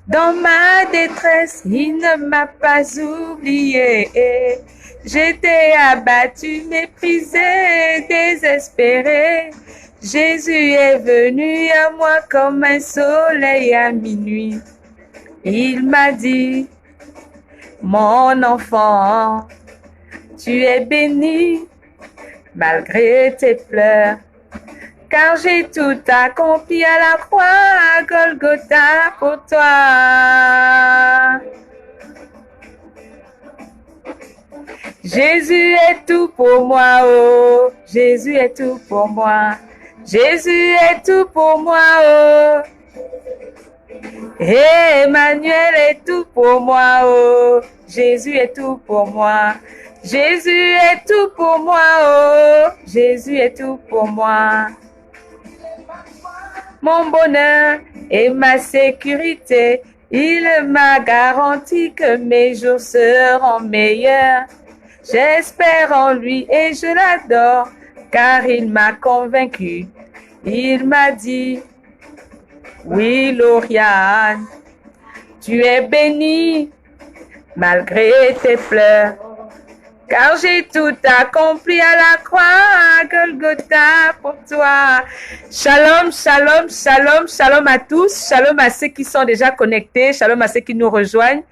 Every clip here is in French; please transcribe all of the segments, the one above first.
Dans ma détresse, il ne m'a pas oublié. J'étais abattu, méprisé, désespéré. Jésus est venu à moi comme un soleil à minuit. Il m'a dit, mon enfant, tu es béni malgré tes pleurs. Car j'ai tout accompli à la croix à Golgotha pour toi. Jésus est tout pour moi, oh. Jésus est tout pour moi. Jésus est tout pour moi, oh. Emmanuel est tout pour moi, oh. Jésus est tout pour moi. Jésus est tout pour moi, oh. Jésus est tout pour moi. Mon bonheur et ma sécurité, il m'a garanti que mes jours seront meilleurs. J'espère en lui et je l'adore, car il m'a convaincu. Il m'a dit, oui, Lauriane, tu es bénie malgré tes pleurs. Car j'ai tout accompli à la croix à Golgotha pour toi. Shalom, shalom, shalom, shalom à tous. Shalom à ceux qui sont déjà connectés. Shalom à ceux qui nous rejoignent.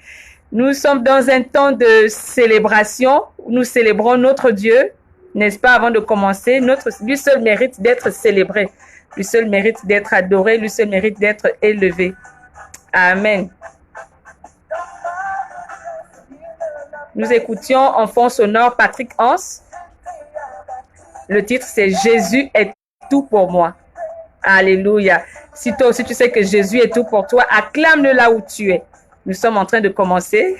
Nous sommes dans un temps de célébration. Nous célébrons notre Dieu, n'est-ce pas, avant de commencer. Lui seul mérite d'être célébré. Lui seul mérite d'être adoré. Lui seul mérite d'être élevé. Amen. Nous écoutions en fond sonore Patrick Hans. Le titre, c'est « Jésus est tout pour moi ». Alléluia. Si toi aussi tu sais que Jésus est tout pour toi, acclame-le là où tu es. Nous sommes en train de commencer.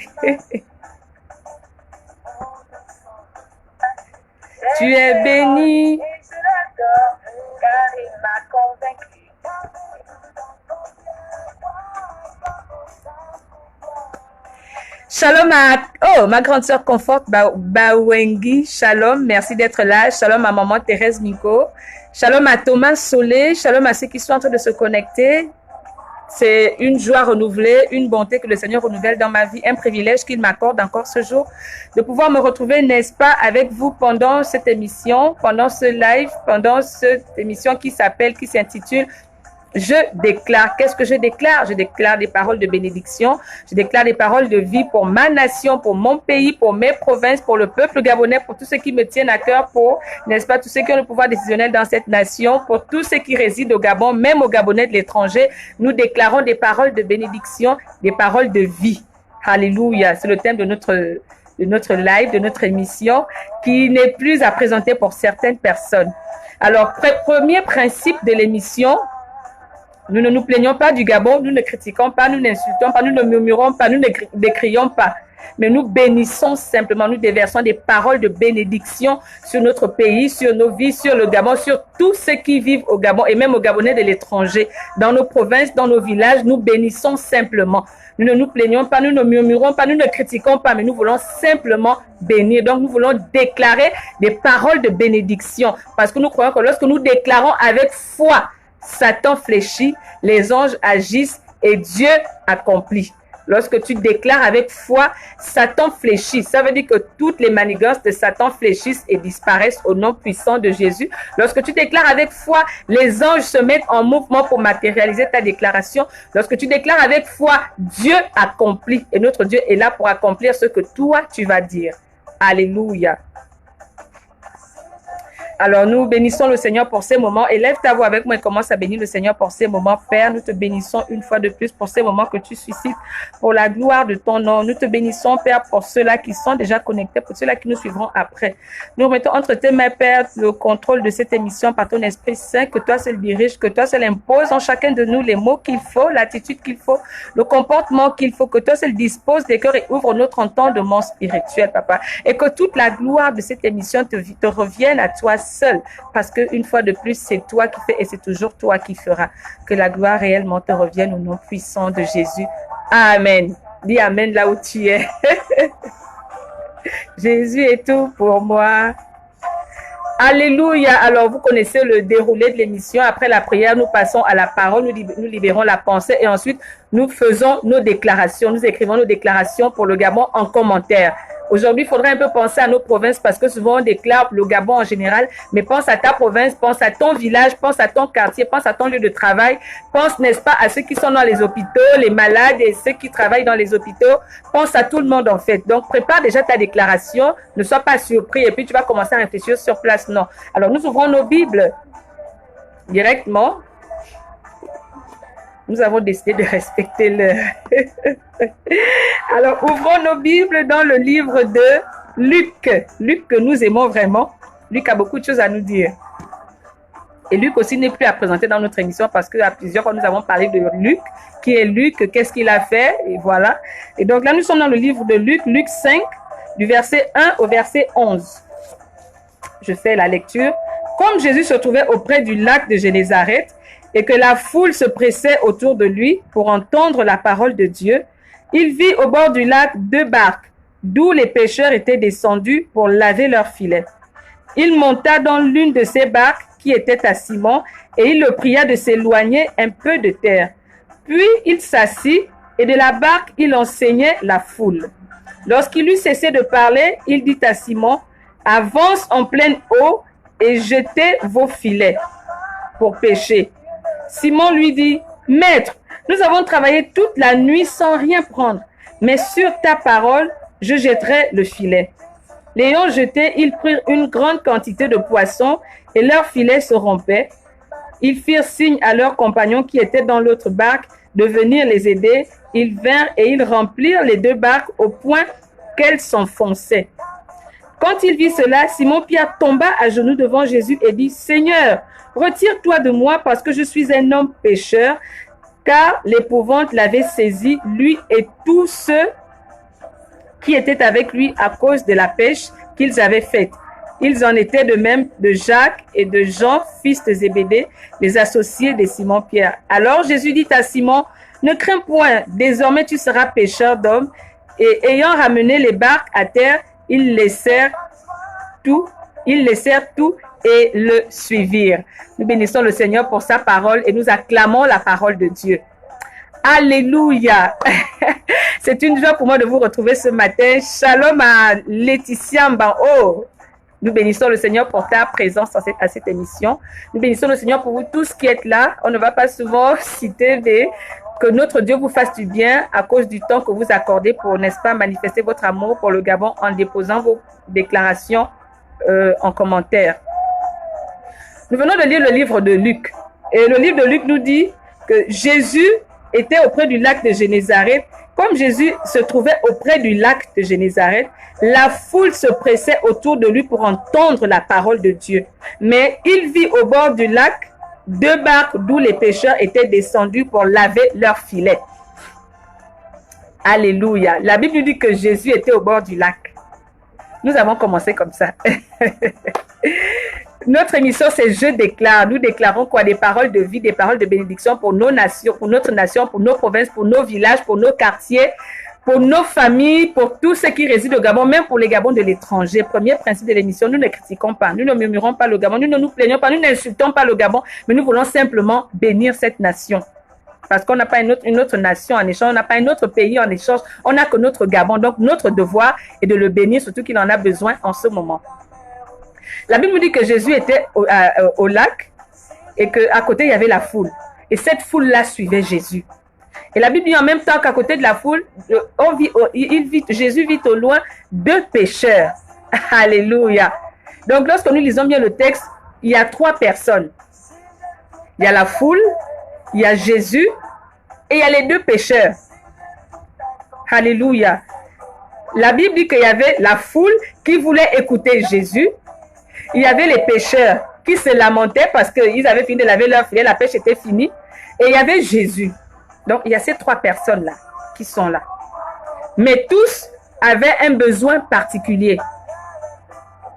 Tu es béni. Car il m'a convaincu. Shalom à ma grande sœur Comfort Bawengi. Shalom, merci d'être là. Shalom à maman Thérèse Miko. Shalom à Thomas Solé. Shalom à ceux qui sont en train de se connecter. C'est une joie renouvelée, une bonté que le Seigneur renouvelle dans ma vie, un privilège qu'il m'accorde encore ce jour de pouvoir me retrouver, n'est-ce pas, avec vous pendant cette émission, pendant ce live, pendant cette émission qui s'intitule Je déclare. Qu'est-ce que je déclare? Je déclare des paroles de bénédiction. Je déclare des paroles de vie pour ma nation, pour mon pays, pour mes provinces, pour le peuple gabonais, pour tous ceux qui me tiennent à cœur, pour, n'est-ce pas, tous ceux qui ont le pouvoir décisionnel dans cette nation, pour tous ceux qui résident au Gabon, même aux Gabonais de l'étranger. Nous déclarons des paroles de bénédiction, des paroles de vie. Alléluia. C'est le thème de notre live, de notre émission, qui n'est plus à présenter pour certaines personnes. Alors, premier principe de l'émission, nous ne nous plaignons pas du Gabon, nous ne critiquons pas, nous n'insultons pas, nous ne murmurons pas, nous ne décrions pas. Mais nous bénissons simplement, nous déversons des paroles de bénédiction sur notre pays, sur nos vies, sur le Gabon, sur tous ceux qui vivent au Gabon et même aux Gabonais de l'étranger. Dans nos provinces, dans nos villages, nous bénissons simplement. Nous ne nous plaignons pas, nous ne murmurons pas, nous ne critiquons pas, mais nous voulons simplement bénir. Donc, nous voulons déclarer des paroles de bénédiction parce que nous croyons que lorsque nous déclarons avec foi, Satan fléchit, les anges agissent et Dieu accomplit. Lorsque tu déclares avec foi, Satan fléchit. Ça veut dire que toutes les manigances de Satan fléchissent et disparaissent au nom puissant de Jésus. Lorsque tu déclares avec foi, les anges se mettent en mouvement pour matérialiser ta déclaration. Lorsque tu déclares avec foi, Dieu accomplit. Et notre Dieu est là pour accomplir ce que toi, tu vas dire. Alléluia. Alors, nous bénissons le Seigneur pour ces moments. Élève ta voix avec moi et commence à bénir le Seigneur pour ces moments. Père, nous te bénissons une fois de plus pour ces moments que tu suscites pour la gloire de ton nom. Nous te bénissons, Père, pour ceux-là qui sont déjà connectés, pour ceux-là qui nous suivront après. Nous remettons entre tes mains, Père, le contrôle de cette émission par ton Esprit Saint, que toi seul dirige, que toi seul impose en chacun de nous les mots qu'il faut, l'attitude qu'il faut, le comportement qu'il faut, que toi seul dispose des cœurs et ouvre notre entendement spirituel, Papa. Et que toute la gloire de cette émission te revienne à toi seul, parce qu'une fois de plus, c'est toi qui fais et c'est toujours toi qui feras. Que la gloire réellement te revienne au nom puissant de Jésus. Amen. Dis Amen là où tu es. Jésus est tout pour moi. Alléluia. Alors, vous connaissez le déroulé de l'émission. Après la prière, nous passons à la parole, nous libérons la pensée et ensuite, nous faisons nos déclarations. Nous écrivons nos déclarations pour le Gabon en commentaire. Aujourd'hui, il faudrait un peu penser à nos provinces parce que souvent on déclare le Gabon en général, mais pense à ta province, pense à ton village, pense à ton quartier, pense à ton lieu de travail, pense, n'est-ce pas, à ceux qui sont dans les hôpitaux, les malades et ceux qui travaillent dans les hôpitaux, pense à tout le monde en fait. Donc, prépare déjà ta déclaration, ne sois pas surpris et puis tu vas commencer à réfléchir sur place. Non. Alors, nous ouvrons nos Bibles directement. Nous avons décidé de respecter l'heure. Alors, ouvrons nos Bibles dans le livre de Luc. Luc que nous aimons vraiment. Luc a beaucoup de choses à nous dire. Et Luc aussi n'est plus à présenter dans notre émission parce qu'à plusieurs fois, nous avons parlé de Luc. Qui est Luc? Qu'est-ce qu'il a fait? Et voilà. Et donc là, nous sommes dans le livre de Luc, Luc 5, du verset 1 au verset 11. Je fais la lecture. Comme Jésus se trouvait auprès du lac de Génézareth, et que la foule se pressait autour de lui pour entendre la parole de Dieu, il vit au bord du lac 2 barques, d'où les pêcheurs étaient descendus pour laver leurs filets. Il monta dans l'une de ces barques qui était à Simon, et il le pria de s'éloigner un peu de terre. Puis il s'assit, et de la barque il enseignait la foule. Lorsqu'il eut cessé de parler, il dit à Simon, « Avance en pleine eau et jetez vos filets pour pêcher. » Simon lui dit, « Maître, nous avons travaillé toute la nuit sans rien prendre, mais sur ta parole, je jetterai le filet. » L'ayant jeté, ils prirent une grande quantité de poissons et leurs filets se rompaient. Ils firent signe à leurs compagnons qui étaient dans l'autre barque de venir les aider. Ils vinrent et ils remplirent les 2 barques au point qu'elles s'enfonçaient. Quand il vit cela, Simon-Pierre tomba à genoux devant Jésus et dit, « Seigneur, retire-toi de moi parce que je suis un homme pécheur. » Car l'épouvante l'avait saisi, lui et tous ceux qui étaient avec lui à cause de la pêche qu'ils avaient faite. Ils en étaient de même de Jacques et de Jean, fils de Zébédée, les associés de Simon-Pierre. Alors Jésus dit à Simon, « Ne crains point, désormais tu seras pêcheur d'hommes. » Et ayant ramené les barques à terre, ils laissèrent tout et le suivirent. Nous bénissons le Seigneur pour sa parole et nous acclamons la parole de Dieu. Alléluia. C'est une joie pour moi de vous retrouver ce matin. Shalom à Laetitia Mbao. Nous bénissons le Seigneur pour ta présence à cette émission. Nous bénissons le Seigneur pour vous tous qui êtes là. On ne va pas souvent citer que notre Dieu vous fasse du bien à cause du temps que vous accordez pour, n'est-ce pas, manifester votre amour pour le Gabon en déposant vos déclarations en commentaire. Nous venons de lire le livre de Luc. Et le livre de Luc nous dit que Jésus était auprès du lac de Génézareth. Comme Jésus se trouvait auprès du lac de Génézareth, la foule se pressait autour de lui pour entendre la parole de Dieu. Mais il vit au bord du lac 2 barques d'où les pêcheurs étaient descendus pour laver leurs filets. Alléluia. La Bible nous dit que Jésus était au bord du lac. Nous avons commencé comme ça. Notre émission, c'est Je déclare. Nous déclarons quoi? Des paroles de vie, des paroles de bénédiction pour nos nations, pour notre nation, pour nos provinces, pour nos villages, pour nos quartiers, pour nos familles, pour tous ceux qui résident au Gabon, même pour les Gabons de l'étranger. Premier principe de l'émission, nous ne critiquons pas, nous ne murmurons pas le Gabon, nous ne nous plaignons pas, nous n'insultons pas le Gabon, mais nous voulons simplement bénir cette nation. Parce qu'on n'a pas une autre nation en échange, on n'a pas un autre pays en échange, on n'a que notre Gabon. Donc notre devoir est de le bénir, surtout qu'il en a besoin en ce moment. La Bible nous dit que Jésus était au lac et qu'à côté, il y avait la foule. Et cette foule-là suivait Jésus. Et la Bible dit en même temps qu'à côté de la foule, Jésus vit au loin 2 pêcheurs. Alléluia. Donc lorsque nous lisons bien le texte, il y a 3 personnes. Il y a la foule, il y a Jésus et il y a les 2 pêcheurs. Alléluia. La Bible dit qu'il y avait la foule qui voulait écouter Jésus. Il y avait les pêcheurs qui se lamentaient parce qu'ils avaient fini de laver leur filet, la pêche était finie. Et il y avait Jésus. Donc, il y a ces 3 personnes-là qui sont là. Mais tous avaient un besoin particulier.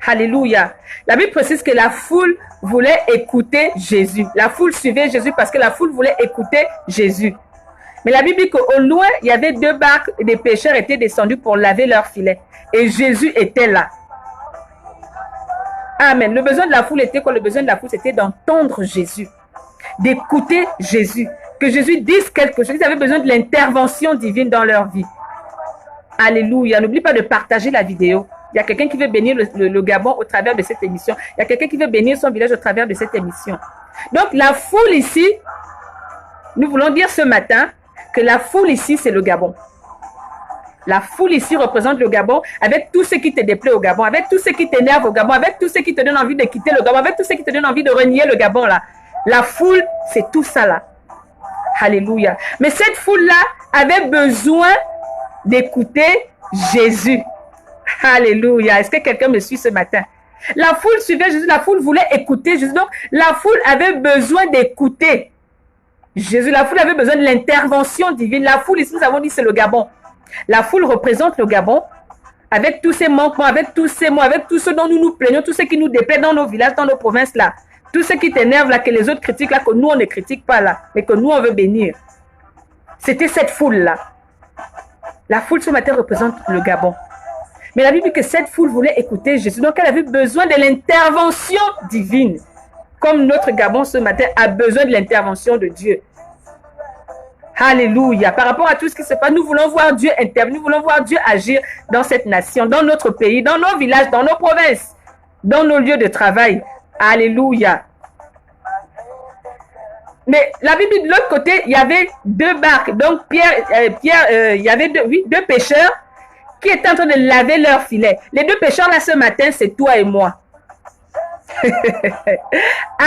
Alléluia. La Bible précise que la foule voulait écouter Jésus. La foule suivait Jésus parce que la foule voulait écouter Jésus. Mais la Bible dit qu'au loin, il y avait 2 barques et des pêcheurs étaient descendus pour laver leur filet. Et Jésus était là. Amen. Le besoin de la foule était quoi? Le besoin de la foule, c'était d'entendre Jésus, d'écouter Jésus, que Jésus dise quelque chose. Ils avaient besoin de l'intervention divine dans leur vie. Alléluia. N'oublie pas de partager la vidéo. Il y a quelqu'un qui veut bénir le Gabon au travers de cette émission. Il y a quelqu'un qui veut bénir son village au travers de cette émission. Donc, la foule ici, nous voulons dire ce matin que la foule ici, c'est le Gabon. La foule ici représente le Gabon avec tout ce qui te déplaît au Gabon, avec tout ce qui t'énerve au Gabon, avec tout ce qui te donne envie de quitter le Gabon, avec tout ce qui te donne envie de renier le Gabon là. La foule, c'est tout ça là. Alléluia. Mais cette foule-là avait besoin d'écouter Jésus. Alléluia. Est-ce que quelqu'un me suit ce matin? La foule suivait Jésus, la foule voulait écouter Jésus. Donc, la foule avait besoin d'écouter Jésus. La foule avait besoin de l'intervention divine. La foule, ici, nous avons dit, c'est le Gabon. La foule représente le Gabon avec tous ces manquements, avec tous ces mots, avec tout ce dont nous nous plaignons, tout ce qui nous déplaît dans nos villages, dans nos provinces là. Tout ce qui t'énerve là, que les autres critiquent là, que nous on ne critique pas là, mais que nous on veut bénir. C'était cette foule là. La foule ce matin représente le Gabon. Mais la Bible dit que cette foule voulait écouter Jésus. Donc elle avait besoin de l'intervention divine. Comme notre Gabon ce matin a besoin de l'intervention de Dieu. Alléluia. Par rapport à tout ce qui se passe, nous voulons voir Dieu intervenir, nous voulons voir Dieu agir dans cette nation, dans notre pays, dans nos villages, dans nos provinces, dans nos lieux de travail. Alléluia. Mais la Bible dit de l'autre côté, il y avait deux barques. Donc il y avait deux pêcheurs qui étaient en train de laver leurs filets. Les deux pêcheurs là ce matin, c'est toi et moi.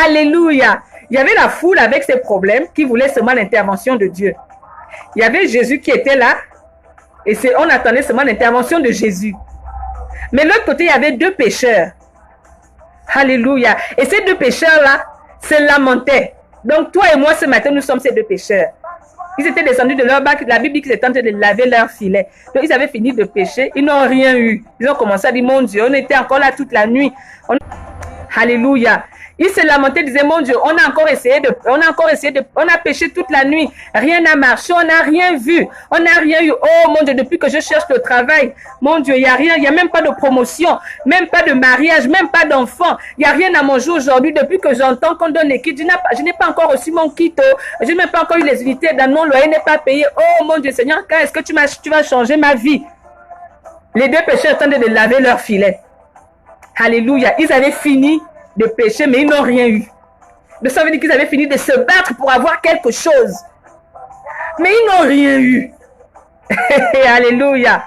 Alléluia. Il y avait la foule avec ses problèmes qui voulait seulement l'intervention de Dieu. Il y avait Jésus qui était là et on attendait seulement l'intervention de Jésus. Mais de l'autre côté, il y avait deux pécheurs. Alléluia. Et ces deux pécheurs-là se lamentaient. Donc toi et moi ce matin, nous sommes ces deux pécheurs. Ils étaient descendus de leur bac. La Bible dit qu'ils étaient en train de laver leur filet. Donc ils avaient fini de pêcher. Ils n'ont rien eu. Ils ont commencé à dire, mon Dieu, on était encore là toute la nuit. Alléluia. Ils se lamentaient, disaient, mon Dieu, on a pêché toute la nuit, rien n'a marché, on n'a rien vu, on n'a rien eu. Oh mon Dieu, depuis que je cherche le travail, mon Dieu, il n'y a rien, il n'y a même pas de promotion, même pas de mariage, même pas d'enfant, il n'y a rien à manger aujourd'hui. Depuis que j'entends qu'on donne les kits, je n'ai pas encore reçu mon kit, je n'ai même pas encore eu les unités, dans mon loyer n'est pas payé. Oh mon Dieu, Seigneur, quand est-ce que tu vas changer ma vie? Les deux pécheurs attendaient de laver leur filet. Alléluia, ils avaient fini de pécher, mais ils n'ont rien eu. Donc ça veut dire qu'ils avaient fini de se battre pour avoir quelque chose. Mais ils n'ont rien eu. Alléluia.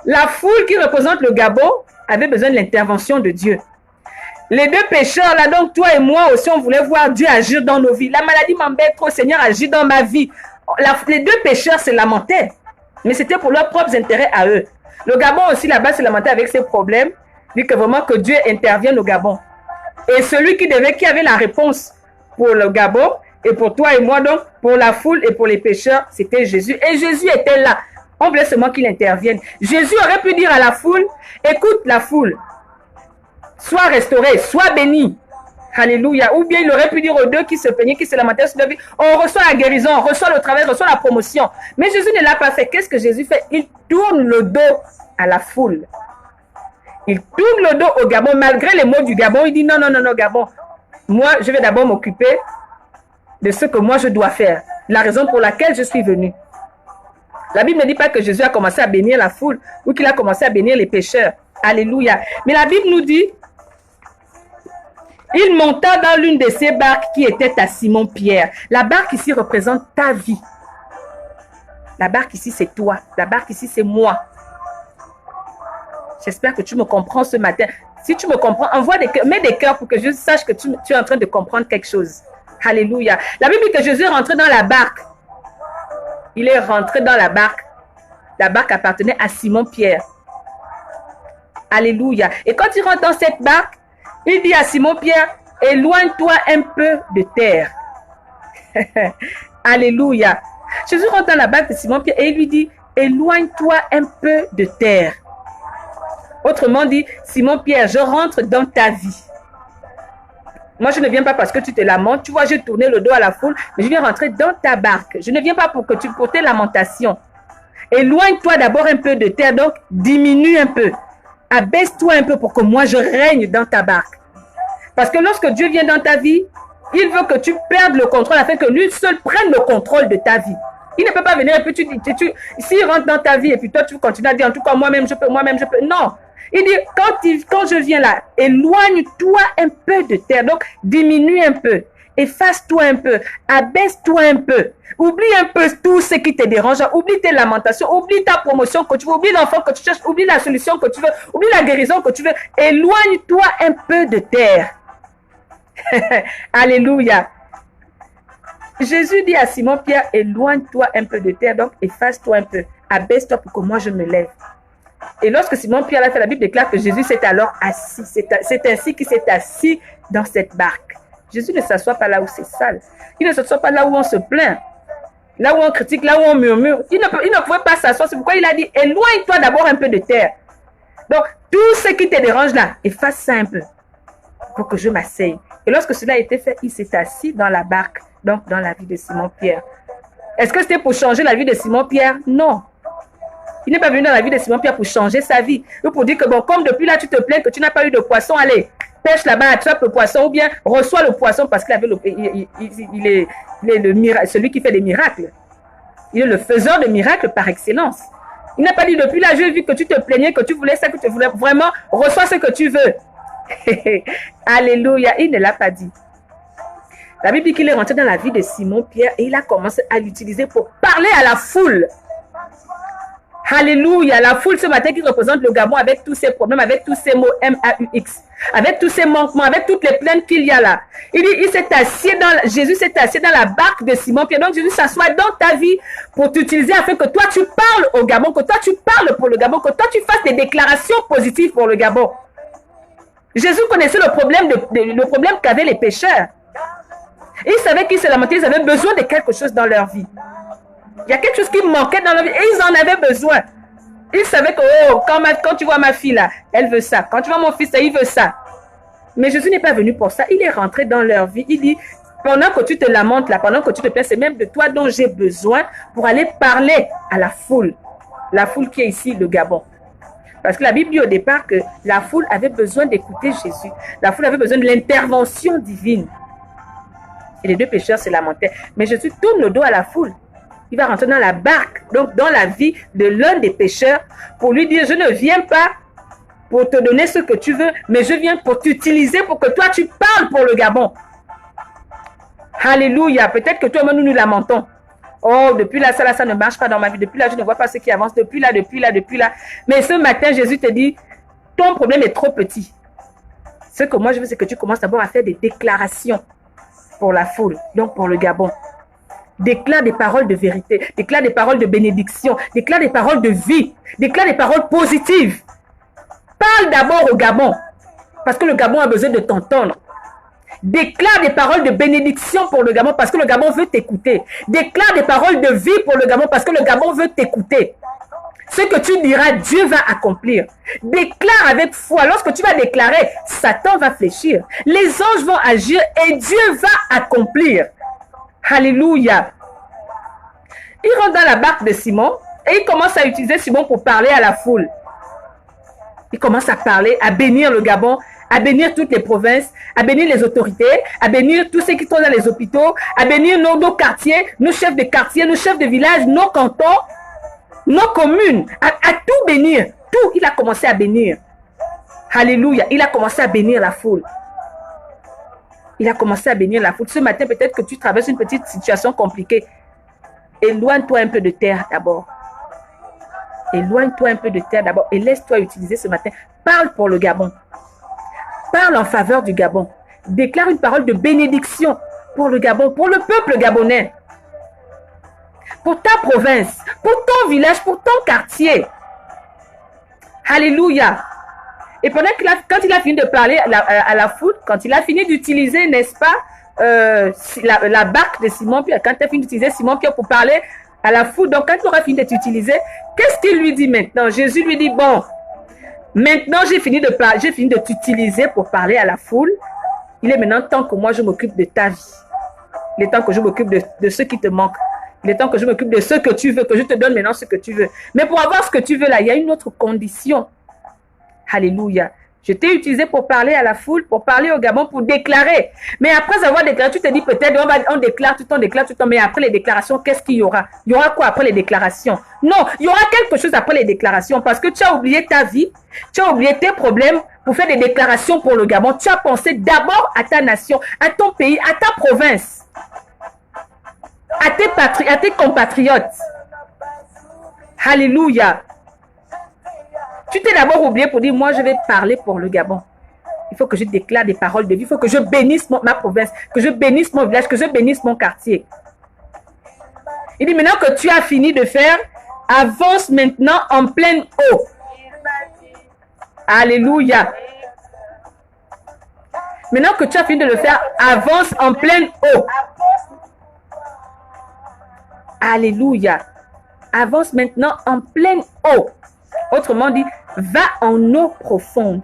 La foule qui représente le Gabon avait besoin de l'intervention de Dieu. Les deux pécheurs, là, donc toi et moi aussi, on voulait voir Dieu agir dans nos vies. La maladie m'embête trop, Seigneur, agis dans ma vie. Les deux pécheurs se lamentaient, mais c'était pour leurs propres intérêts à eux. Le Gabon aussi, là-bas, se lamentait avec ses problèmes, dit que vraiment que Dieu intervienne au Gabon. Et celui qui avait la réponse pour le Gabon, et pour toi et moi, donc, pour la foule et pour les pécheurs, c'était Jésus. Et Jésus était là. On voulait seulement qu'il intervienne. Jésus aurait pu dire à la foule, écoute la foule, sois restauré, sois béni. Alléluia. Ou bien il aurait pu dire aux deux qui se plaignaient, qui se lamentaient sur leur vie, on reçoit la guérison, on reçoit le travail, on reçoit la promotion. Mais Jésus ne l'a pas fait. Qu'est-ce que Jésus fait? Il tourne le dos à la foule. Il tourne le dos au Gabon, malgré les mots du Gabon. Il dit non, non, non, non, Gabon. Moi, je vais d'abord m'occuper de ce que moi je dois faire. La raison pour laquelle je suis venu. La Bible ne dit pas que Jésus a commencé à bénir la foule ou qu'il a commencé à bénir les pécheurs. Alléluia. Mais la Bible nous dit, il monta dans l'une de ces barques qui était à Simon-Pierre. La barque ici représente ta vie. La barque ici, c'est toi. La barque ici, c'est moi. J'espère que tu me comprends ce matin. Si tu me comprends, mets des cœurs pour que je sache que tu es en train de comprendre quelque chose. Alléluia. La Bible dit que Jésus est rentré dans la barque. Il est rentré dans la barque. La barque appartenait à Simon-Pierre. Alléluia. Et quand il rentre dans cette barque, il dit à Simon-Pierre, éloigne-toi un peu de terre. Alléluia. Jésus rentre dans la barque de Simon-Pierre et il lui dit, éloigne-toi un peu de terre. Autrement dit, Simon-Pierre, je rentre dans ta vie. Moi, je ne viens pas parce que tu te lamentes. Tu vois, j'ai tourné le dos à la foule, mais je viens rentrer dans ta barque. Je ne viens pas pour tes lamentations. Éloigne-toi d'abord un peu de terre, donc diminue un peu. Abaisse-toi un peu pour que moi, je règne dans ta barque. Parce que lorsque Dieu vient dans ta vie, il veut que tu perdes le contrôle afin que lui seul prenne le contrôle de ta vie. Il ne peut pas venir et puis s'il rentre dans ta vie et puis toi tu continues à dire en tout cas moi-même je peux. Non. Il dit quand je viens là, éloigne-toi un peu de terre. Donc diminue un peu, efface-toi un peu, abaisse-toi un peu. Oublie un peu tout ce qui te dérange. Oublie tes lamentations, oublie ta promotion que tu veux, oublie l'enfant que tu cherches, oublie la solution que tu veux, oublie la guérison que tu veux. Éloigne-toi un peu de terre. Alléluia. Jésus dit à Simon-Pierre, éloigne-toi un peu de terre, donc efface-toi un peu, abaisse-toi pour que moi je me lève. Et lorsque Simon-Pierre l'a fait, la Bible déclare que Jésus s'est alors assis. C'est ainsi qu'il s'est assis dans cette barque. Jésus ne s'assoit pas là où c'est sale. Il ne s'assoit pas là où on se plaint, là où on critique, là où on murmure. Il ne pouvait pas s'asseoir. C'est pourquoi il a dit, éloigne-toi d'abord un peu de terre. Donc, tout ce qui te dérange là, efface ça un peu pour que je m'asseye. Et lorsque cela a été fait, il s'est assis dans la barque, donc dans la vie de Simon-Pierre. Est-ce que c'était pour changer la vie de Simon-Pierre? Non. Il n'est pas venu dans la vie de Simon-Pierre pour changer sa vie. Ou pour dire que bon, comme depuis là, tu te plains que tu n'as pas eu de poisson, allez, pêche là-bas, attrape le poisson, ou bien reçois le poisson parce qu'il avait il est celui qui fait des miracles. Il est le faiseur de miracles par excellence. Il n'a pas dit depuis là, j'ai vu que tu te plaignais, que tu voulais ça, que tu voulais vraiment, reçois ce que tu veux. Alléluia, il ne l'a pas dit. La Bible dit qu'il est rentré dans la vie de Simon-Pierre et il a commencé à l'utiliser pour parler à la foule. Alléluia, la foule ce matin qui représente le Gabon avec tous ses problèmes, avec tous ces mots M-A-U-X, avec tous ces manquements, avec toutes les plaintes qu'il y a là. Il dit, Jésus s'est assis dans la barque de Simon-Pierre. Donc Jésus s'assoit dans ta vie pour t'utiliser afin que toi tu parles au Gabon, que toi tu parles pour le Gabon, que toi tu fasses des déclarations positives pour le Gabon. Jésus connaissait le problème qu'avaient les pécheurs. Il savait qu'ils se lamentaient, ils avaient besoin de quelque chose dans leur vie. Il y a quelque chose qui manquait dans leur vie et ils en avaient besoin. Ils savaient que quand tu vois ma fille là, elle veut ça. Quand tu vois mon fils là, il veut ça. Mais Jésus n'est pas venu pour ça. Il est rentré dans leur vie. Il dit, pendant que tu te lamentes là, pendant que tu te plains, c'est même de toi dont j'ai besoin pour aller parler à la foule. La foule qui est ici, le Gabon. Parce que la Bible dit au départ que la foule avait besoin d'écouter Jésus. La foule avait besoin de l'intervention divine. Et les deux pécheurs se lamentaient. Mais Jésus tourne le dos à la foule. Il va rentrer dans la barque, donc dans la vie de l'un des pécheurs, pour lui dire, je ne viens pas pour te donner ce que tu veux, mais je viens pour t'utiliser pour que toi, tu parles pour le Gabon. Alléluia. Peut-être que toi et moi, nous nous lamentons. Oh, depuis là, ça ne marche pas dans ma vie. Depuis là, je ne vois pas ce qui avance. Depuis là. Mais ce matin, Jésus te dit, ton problème est trop petit. Ce que moi, je veux, c'est que tu commences d'abord à faire des déclarations pour la foule, donc pour le Gabon. Déclare des paroles de vérité, déclare des paroles de bénédiction, déclare des paroles de vie, déclare des paroles positives. Parle d'abord au Gabon, parce que le Gabon a besoin de t'entendre. Déclare des paroles de bénédiction pour le Gabon, parce que le Gabon veut t'écouter. Déclare des paroles de vie pour le Gabon, parce que le Gabon veut t'écouter. Ce que tu diras, Dieu va accomplir. Déclare avec foi. Lorsque tu vas déclarer, Satan va fléchir. Les anges vont agir et Dieu va accomplir. Alléluia. Il rentre dans la barque de Simon et il commence à utiliser Simon pour parler à la foule. Il commence à parler, à bénir le Gabon, à bénir toutes les provinces, à bénir les autorités, à bénir tous ceux qui sont dans les hôpitaux, à bénir nos quartiers, nos chefs de quartier, nos chefs de village, nos cantons, nos communes, à tout bénir. Tout, il a commencé à bénir. Alléluia. Il a commencé à bénir la foule. Il a commencé à bénir la foule. Ce matin, peut-être que tu traverses une petite situation compliquée. Éloigne-toi un peu de terre d'abord. Éloigne-toi un peu de terre d'abord et laisse-toi utiliser ce matin. Parle pour le Gabon. Parle en faveur du Gabon. Déclare une parole de bénédiction pour le Gabon, pour le peuple gabonais, pour ta province, pour ton village, pour ton quartier. Alléluia. Et pendant quand il a fini de parler à la foule, quand il a fini d'utiliser, n'est-ce pas, la barque de Simon-Pierre, quand il a fini d'utiliser Simon-Pierre pour parler à la foule, donc quand il aura fini d'être utilisé, qu'est-ce qu'il lui dit maintenant? Jésus lui dit, bon, maintenant j'ai fini de parler, j'ai fini de t'utiliser pour parler à la foule. Il est maintenant temps que moi je m'occupe de ta vie. Il est temps que je m'occupe de ce qui te manque. Il est temps que je m'occupe de ce que tu veux, que je te donne maintenant ce que tu veux. Mais pour avoir ce que tu veux là, il y a une autre condition. Alléluia. Je t'ai utilisé pour parler à la foule, pour parler au Gabon, pour déclarer. Mais après avoir déclaré, tu te dis peut-être, on déclare tout le temps, mais après les déclarations, qu'est-ce qu'il y aura? Il y aura quoi après les déclarations? Non, il y aura quelque chose après les déclarations parce que tu as oublié ta vie, tu as oublié tes problèmes pour faire des déclarations pour le Gabon. Tu as pensé d'abord à ta nation, à ton pays, à ta province, à tes compatriotes. Alléluia. Tu t'es d'abord oublié pour dire, moi, je vais parler pour le Gabon. Il faut que je déclare des paroles de vie. Il faut que je bénisse ma province, que je bénisse mon village, que je bénisse mon quartier. Il dit, maintenant que tu as fini de faire, avance maintenant en pleine eau. Alléluia. Maintenant que tu as fini de le faire, avance en pleine eau. Alléluia. Avance maintenant en pleine eau. Autrement dit, va en eau profonde.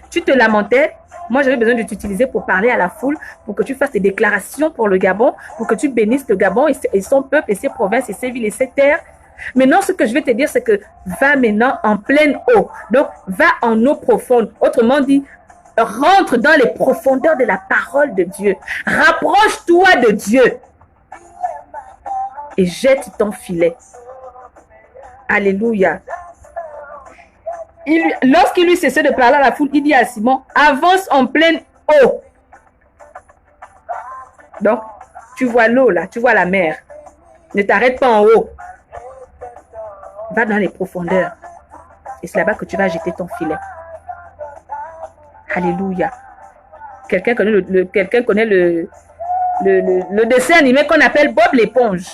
Tu te lamentais, moi j'avais besoin de t'utiliser pour parler à la foule, pour que tu fasses des déclarations pour le Gabon, pour que tu bénisses le Gabon et son peuple et ses provinces et ses villes et ses terres. Maintenant, ce que je vais te dire, c'est que va maintenant en pleine eau. Donc, va en eau profonde. Autrement dit, rentre dans les profondeurs de la parole de Dieu. Rapproche-toi de Dieu. Et jette ton filet. Alléluia. Lorsqu'il lui cessait de parler à la foule, il dit à Simon, avance en pleine eau. Donc, tu vois l'eau là, tu vois la mer. Ne t'arrête pas en haut. Va dans les profondeurs. Et c'est là-bas que tu vas jeter ton filet. Alléluia. Quelqu'un connaît le dessin animé qu'on appelle Bob l'éponge.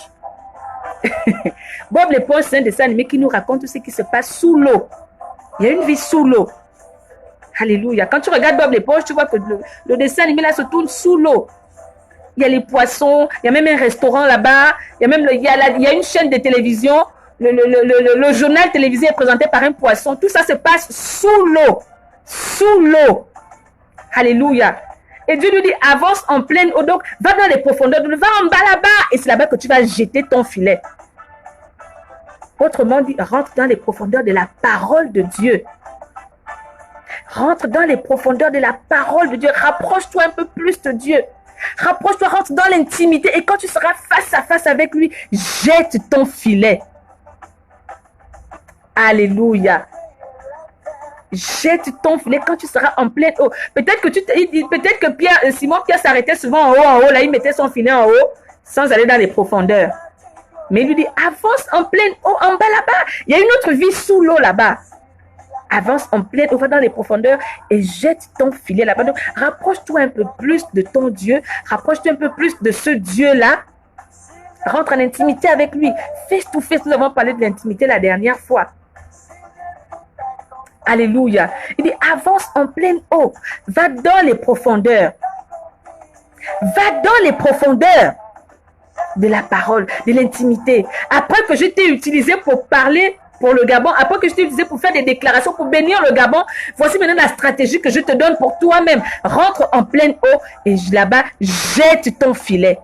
Bob l'éponge, c'est un dessin animé qui nous raconte tout ce qui se passe sous l'eau. Il y a une vie sous l'eau. Alléluia. Quand tu regardes Bob l'éponge, tu vois que le dessin animé là se tourne sous l'eau. Il y a les poissons, il y a même un restaurant là-bas, il y a une chaîne de télévision, le journal télévisé est présenté par un poisson. Tout ça se passe sous l'eau. Sous l'eau. Alléluia. Et Dieu nous dit, avance en pleine eau. Donc, va dans les profondeurs, va en bas là-bas. Et c'est là-bas que tu vas jeter ton filet. Autrement dit, rentre dans les profondeurs de la parole de Dieu. Rentre dans les profondeurs de la parole de Dieu. Rapproche-toi un peu plus de Dieu. Rapproche-toi, rentre dans l'intimité. Et quand tu seras face à face avec lui, jette ton filet. Alléluia. Jette ton filet quand tu seras en pleine eau. Peut-être que Simon Pierre s'arrêtait souvent en haut, là, il mettait son filet en haut sans aller dans les profondeurs. Mais il lui dit, avance en pleine eau, en bas là-bas. Il y a une autre vie sous l'eau là-bas. Avance en pleine eau, va dans les profondeurs et jette ton filet là-bas. Donc, rapproche-toi un peu plus de ton Dieu. Rapproche-toi un peu plus de ce Dieu-là. Rentre en intimité avec lui. Face to face, nous avons parlé de l'intimité la dernière fois. Alléluia. Il dit, avance en pleine eau. Va dans les profondeurs. Va dans les profondeurs de la parole, de l'intimité. Après que je t'ai utilisé pour parler pour le Gabon, après que je t'ai utilisé pour faire des déclarations, pour bénir le Gabon, voici maintenant la stratégie que je te donne pour toi-même. Rentre en pleine eau et là-bas, jette ton filet.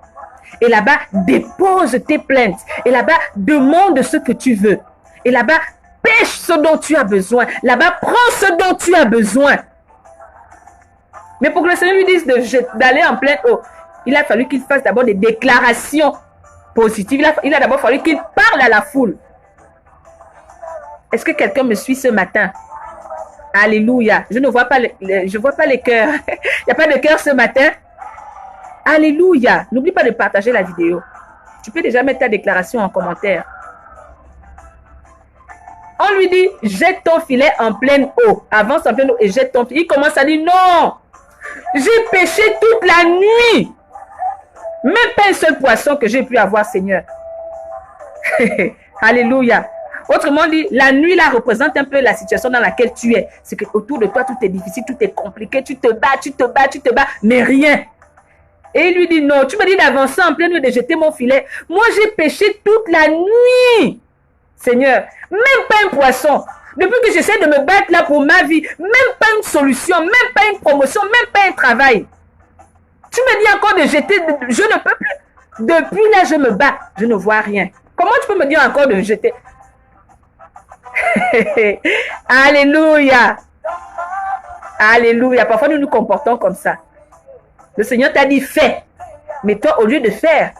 Et là-bas, dépose tes plaintes. Et là-bas, demande ce que tu veux. Et là-bas, pêche ce dont tu as besoin. Là-bas, prends ce dont tu as besoin. Mais pour que le Seigneur lui dise d'aller en pleine eau, il a fallu qu'il fasse d'abord des déclarations positives. Il a d'abord fallu qu'il parle à la foule. Est-ce que quelqu'un me suit ce matin? Alléluia. Je ne vois pas les cœurs. Il n'y a pas de cœur ce matin. Alléluia. N'oublie pas de partager la vidéo. Tu peux déjà mettre ta déclaration en commentaire. On lui dit, jette ton filet en pleine eau. Avance en pleine eau et jette ton filet. Il commence à dire, non, j'ai pêché toute la nuit. Même pas un seul poisson que j'ai pu avoir, Seigneur. Alléluia. Autrement dit, la nuit là représente un peu la situation dans laquelle tu es. C'est que autour de toi, tout est difficile, tout est compliqué. Tu te bats, mais rien. Et il lui dit, non, tu me dis d'avancer en pleine nuit, de jeter mon filet. Moi, j'ai pêché toute la nuit. Seigneur, même pas un poisson. Depuis que j'essaie de me battre là pour ma vie, même pas une solution, même pas une promotion, même pas un travail. Tu me dis encore de jeter, je ne peux plus. Depuis là, je me bats, je ne vois rien. Comment tu peux me dire encore de jeter? Alléluia. Alléluia. Parfois, nous nous comportons comme ça. Le Seigneur t'a dit fais. Mais toi, au lieu de faire,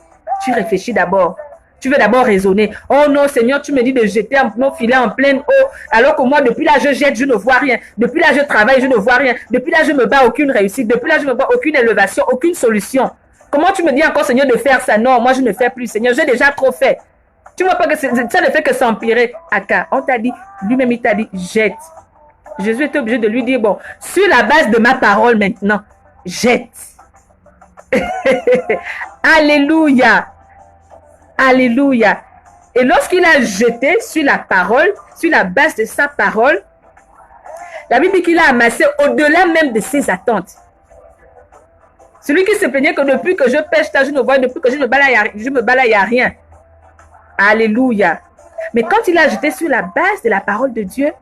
tu réfléchis d'abord. Tu veux d'abord raisonner. Oh non, Seigneur, tu me dis de jeter mon filet en pleine eau. Alors que moi, depuis là, je jette, je ne vois rien. Depuis là, je travaille, je ne vois rien. Depuis là, je me bats aucune réussite. Depuis là, je me bats aucune élévation, aucune solution. Comment tu me dis encore, Seigneur, de faire ça? Non, moi, je ne fais plus. Seigneur, j'ai déjà trop fait. Tu ne vois pas que ça ne fait que s'empirer. Aka, on t'a dit, lui-même, il t'a dit, jette. Jésus était obligé de lui dire, bon, sur la base de ma parole maintenant, jette. Alléluia. Alléluia. Et lorsqu'il a jeté sur la parole, sur la base de sa parole, la Bible dit qu'il a amassé au-delà même de ses attentes. Celui qui se plaignait que depuis que je pêche, je ne vois, depuis que je me balaye, il n'y a rien. Alléluia. Mais quand il a jeté sur la base de la parole de Dieu,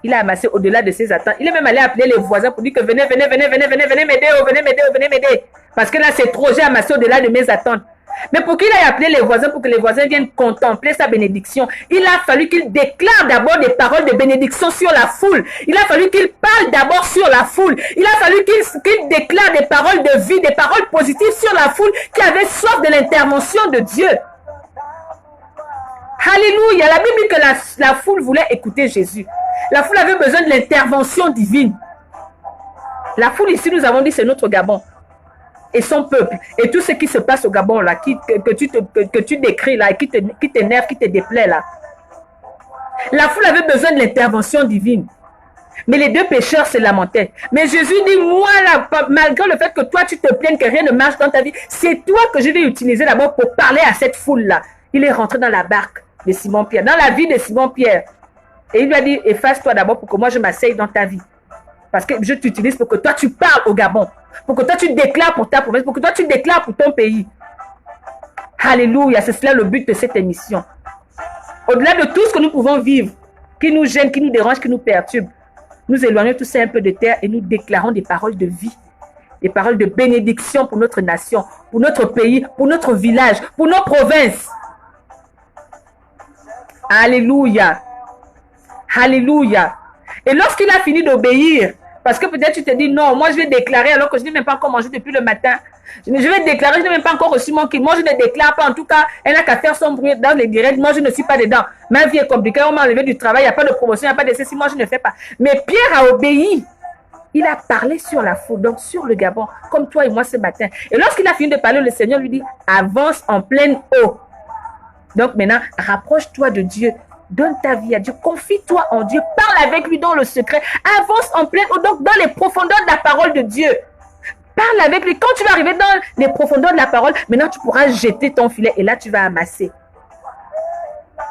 il a amassé au-delà de ses attentes. Il est même allé appeler les voisins pour dire que venez m'aider. Parce que là, c'est trop, j'ai amassé au-delà de mes attentes. Mais pour qu'il aille appeler les voisins, pour que les voisins viennent contempler sa bénédiction, il a fallu qu'il déclare d'abord des paroles de bénédiction sur la foule. Il a fallu qu'il parle d'abord sur la foule. Il a fallu qu'il déclare des paroles de vie, des paroles positives sur la foule qui avait soif de l'intervention de Dieu. Alléluia. La Bible dit que la foule voulait écouter Jésus. La foule avait besoin de l'intervention divine. La foule ici, nous avons dit, c'est notre Gabon. Et son peuple. Et tout ce qui se passe au Gabon, là, que tu décris, là, qui t'énerve, qui te déplaît, là. La foule avait besoin de l'intervention divine. Mais les deux pécheurs se lamentaient. Mais Jésus dit, moi, là, malgré le fait que toi, tu te plaignes que rien ne marche dans ta vie, c'est toi que je vais utiliser d'abord pour parler à cette foule-là. Il est rentré dans la barque de Simon-Pierre, dans la vie de Simon-Pierre. Et il lui a dit, efface-toi d'abord pour que moi, je m'asseye dans ta vie. Parce que je t'utilise pour que toi, tu parles au Gabon. Pour que toi, tu déclares pour ta province. Pour que toi, tu déclares pour ton pays. Alléluia. C'est cela le but de cette émission. Au-delà de tout ce que nous pouvons vivre, qui nous gêne, qui nous dérange, qui nous perturbe, nous éloignons tout ça un peu de terre et nous déclarons des paroles de vie. Des paroles de bénédiction pour notre nation, pour notre pays, pour notre village, pour nos provinces. Alléluia. Alléluia. Et lorsqu'il a fini d'obéir, parce que peut-être tu te dis, non, moi je vais déclarer alors que je n'ai même pas encore mangé depuis le matin. Je vais déclarer, je n'ai même pas encore reçu mon kit. Moi je ne déclare pas, en tout cas, elle n'a qu'à faire son bruit dans les directs. Moi je ne suis pas dedans. Ma vie est compliquée, on m'a enlevé du travail, il n'y a pas de promotion, il n'y a pas de ceci, moi je ne fais pas. Mais Pierre a obéi. Il a parlé sur la foule, donc sur le Gabon, comme toi et moi ce matin. Et lorsqu'il a fini de parler, le Seigneur lui dit, avance en pleine eau. Donc maintenant, rapproche-toi de Dieu. Donne ta vie à Dieu, confie-toi en Dieu, parle avec lui dans le secret, avance en pleine eau, donc dans les profondeurs de la parole de Dieu. Parle avec lui. Quand tu vas arriver dans les profondeurs de la parole, maintenant tu pourras jeter ton filet et là tu vas amasser.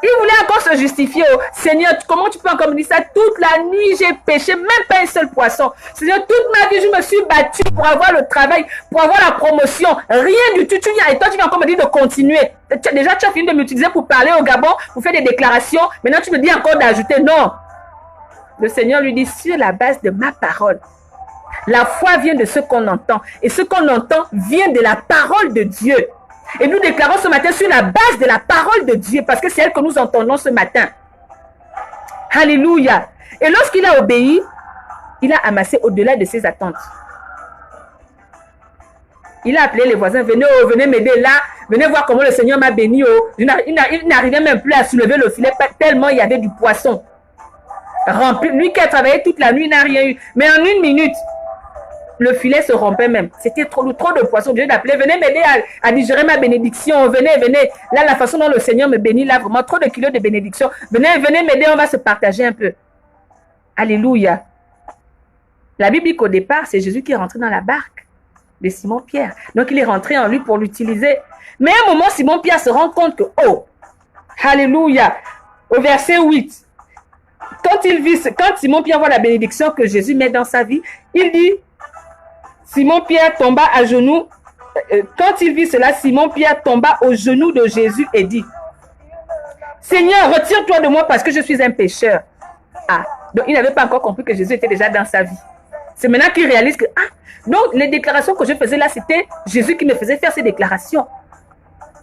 Il voulait encore se justifier. Oh, Seigneur, comment tu peux encore me dire ça? Toute la nuit, j'ai pêché, même pas un seul poisson. Seigneur, toute ma vie, je me suis battue pour avoir le travail, pour avoir la promotion. Rien du tout. Tu viens, et toi, tu viens encore me dire de continuer. Déjà, tu as fini de m'utiliser pour parler au Gabon, pour faire des déclarations. Maintenant, tu me dis encore d'ajouter. Non. Le Seigneur lui dit, sur la base de ma parole. La foi vient de ce qu'on entend. Et ce qu'on entend vient de la parole de Dieu. Et nous déclarons ce matin sur la base de la parole de Dieu, parce que c'est elle que nous entendons ce matin. Alléluia. Et lorsqu'il a obéi, il a amassé au-delà de ses attentes. Il a appelé les voisins, venez, oh, venez m'aider là, venez voir comment le Seigneur m'a béni. Oh. Il n'arrivait même plus à soulever le filet, tellement il y avait du poisson. Rempli. Lui qui a travaillé toute la nuit, il n'a rien eu. Mais en une minute, le filet se rompait même. C'était trop de poissons. Dieu d'appeler, venez m'aider à digérer ma bénédiction. Venez. Là, la façon dont le Seigneur me bénit, là, vraiment trop de kilos de bénédiction. Venez m'aider, on va se partager un peu. Alléluia. La Bible dit qu'au départ, c'est Jésus qui est rentré dans la barque de Simon-Pierre. Donc, il est rentré en lui pour l'utiliser. Mais à un moment, Simon-Pierre se rend compte que, oh, alléluia, au verset 8, quand Simon-Pierre voit la bénédiction que Jésus met dans sa vie, il dit, Simon-Pierre tomba à genoux. Quand il vit cela, Simon-Pierre tomba aux genoux de Jésus et dit, Seigneur, retire-toi de moi parce que je suis un pécheur. Ah, donc il n'avait pas encore compris que Jésus était déjà dans sa vie. C'est maintenant qu'il réalise que, donc les déclarations que je faisais là, c'était Jésus qui me faisait faire ces déclarations.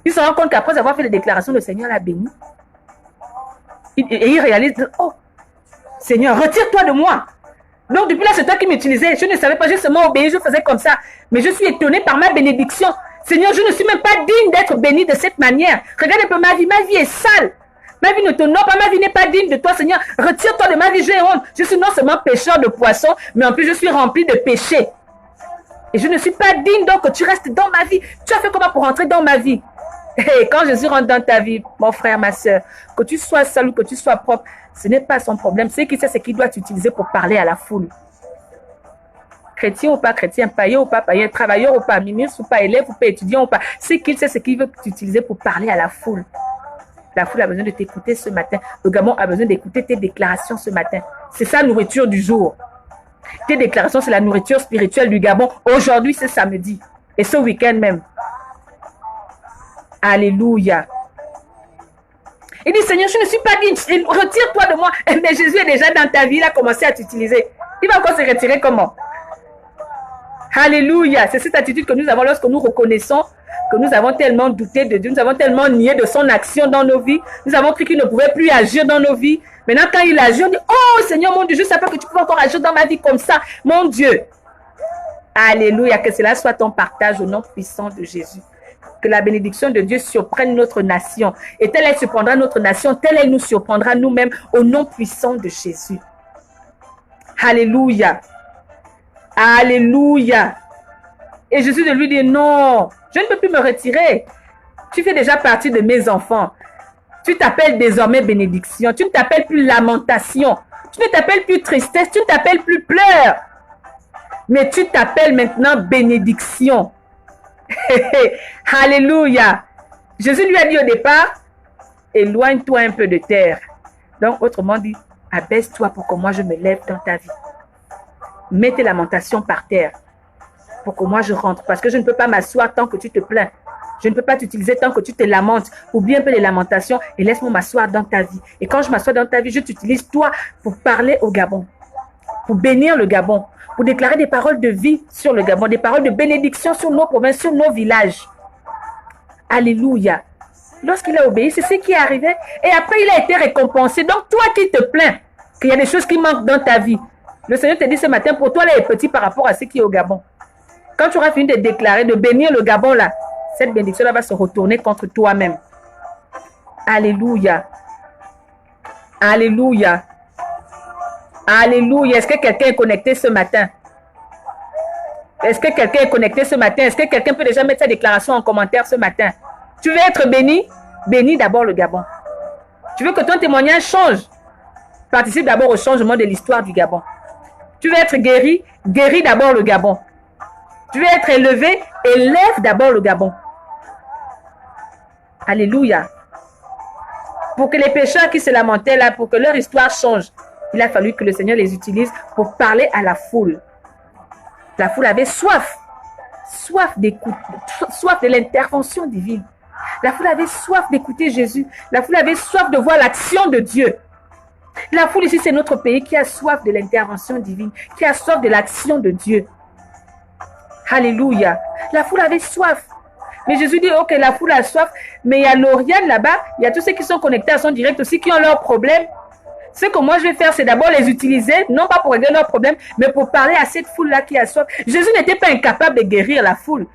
Il se rend compte qu'après avoir fait les déclarations, le Seigneur l'a béni. Et il réalise, oh, Seigneur, retire-toi de moi. Donc, depuis là, c'est toi qui m'utilisais. Je ne savais pas, j'ai seulement obéi, je faisais comme ça. Mais je suis étonné par ma bénédiction. Seigneur, je ne suis même pas digne d'être béni de cette manière. Regarde un peu ma vie est sale. Ma vie ne t'honore pas, ma vie n'est pas digne de toi, Seigneur. Retire-toi de ma vie, j'ai honte. Je suis non seulement pêcheur de poissons, mais en plus je suis rempli de péchés. Et je ne suis pas digne, donc tu restes dans ma vie. Tu as fait comment pour entrer dans ma vie? Et quand Jésus rentre dans ta vie, mon frère, ma soeur, que tu sois sale ou que tu sois propre, ce n'est pas son problème. Ce qu'il sait, c'est qu'il doit t'utiliser pour parler à la foule. Chrétien ou pas chrétien, païen ou pas païen, travailleur ou pas, ministre ou pas, élève ou pas, étudiant ou pas. Ce qu'il sait, c'est qu'il veut t'utiliser pour parler à la foule. La foule a besoin de t'écouter ce matin. Le Gabon a besoin d'écouter tes déclarations ce matin. C'est sa nourriture du jour. Tes déclarations, c'est la nourriture spirituelle du Gabon. Aujourd'hui, c'est samedi. Et ce week-end même. Alléluia. Il dit, Seigneur, je ne suis pas digne. Retire-toi de moi. Mais Jésus est déjà dans ta vie. Il a commencé à t'utiliser. Il va encore se retirer comment? Alléluia. C'est cette attitude que nous avons lorsque nous reconnaissons que nous avons tellement douté de Dieu, nous avons tellement nié de son action dans nos vies. Nous avons cru qu'il ne pouvait plus agir dans nos vies. Maintenant, quand il agit, on dit, oh Seigneur, mon Dieu, je ne savais pas que tu pouvais encore agir dans ma vie comme ça. Mon Dieu. Alléluia. Que cela soit ton partage au nom puissant de Jésus. Que la bénédiction de Dieu surprenne notre nation. Et telle elle surprendra notre nation, telle elle nous surprendra nous-mêmes au nom puissant de Jésus. Alléluia. Alléluia. Et Jésus de lui dit, non, je ne peux plus me retirer. Tu fais déjà partie de mes enfants. Tu t'appelles désormais bénédiction. Tu ne t'appelles plus lamentation. Tu ne t'appelles plus tristesse. Tu ne t'appelles plus pleurs. Mais tu t'appelles maintenant bénédiction. Alléluia. Jésus lui a dit au départ, éloigne-toi un peu de terre. Donc, autrement dit, abaisse-toi pour que moi je me lève dans ta vie. Mets tes lamentations par terre pour que moi je rentre. Parce que je ne peux pas m'asseoir tant que tu te plains. Je ne peux pas t'utiliser tant que tu te lamentes. Oublie un peu les lamentations et laisse-moi m'asseoir dans ta vie. Et quand je m'assois dans ta vie, je t'utilise toi pour parler au Gabon, pour bénir le Gabon, pour déclarer des paroles de vie sur le Gabon, des paroles de bénédiction sur nos provinces, sur nos villages. Alléluia. Lorsqu'il a obéi, c'est ce qui est arrivé. Et après, il a été récompensé. Donc, toi qui te plains qu'il y a des choses qui manquent dans ta vie, le Seigneur te dit ce matin, pour toi, là, est petit par rapport à ce qui est au Gabon. Quand tu auras fini de déclarer, de bénir le Gabon, là, cette bénédiction-là va se retourner contre toi-même. Alléluia. Alléluia. Alléluia. Est-ce que quelqu'un est connecté ce matin? Est-ce que quelqu'un est connecté ce matin? Est-ce que quelqu'un peut déjà mettre sa déclaration en commentaire ce matin? Tu veux être béni? Bénis d'abord le Gabon. Tu veux que ton témoignage change? Participe d'abord au changement de l'histoire du Gabon. Tu veux être guéri? Guéris d'abord le Gabon. Tu veux être élevé? Élève d'abord le Gabon. Alléluia. Pour que les pécheurs qui se lamentaient là, pour que leur histoire change, il a fallu que le Seigneur les utilise pour parler à la foule. La foule avait soif. Soif d'écoute, soif de l'intervention divine. La foule avait soif d'écouter Jésus. La foule avait soif de voir l'action de Dieu. La foule ici, c'est notre pays qui a soif de l'intervention divine, qui a soif de l'action de Dieu. Alléluia. La foule avait soif. Mais Jésus dit, ok, la foule a soif, mais il y a Lauriane là-bas, il y a tous ceux qui sont connectés à son direct aussi, qui ont leurs problèmes. Ce que moi je vais faire, c'est d'abord les utiliser, non pas pour régler leurs problèmes, mais pour parler à cette foule-là qui a soif. Jésus n'était pas incapable de guérir la foule.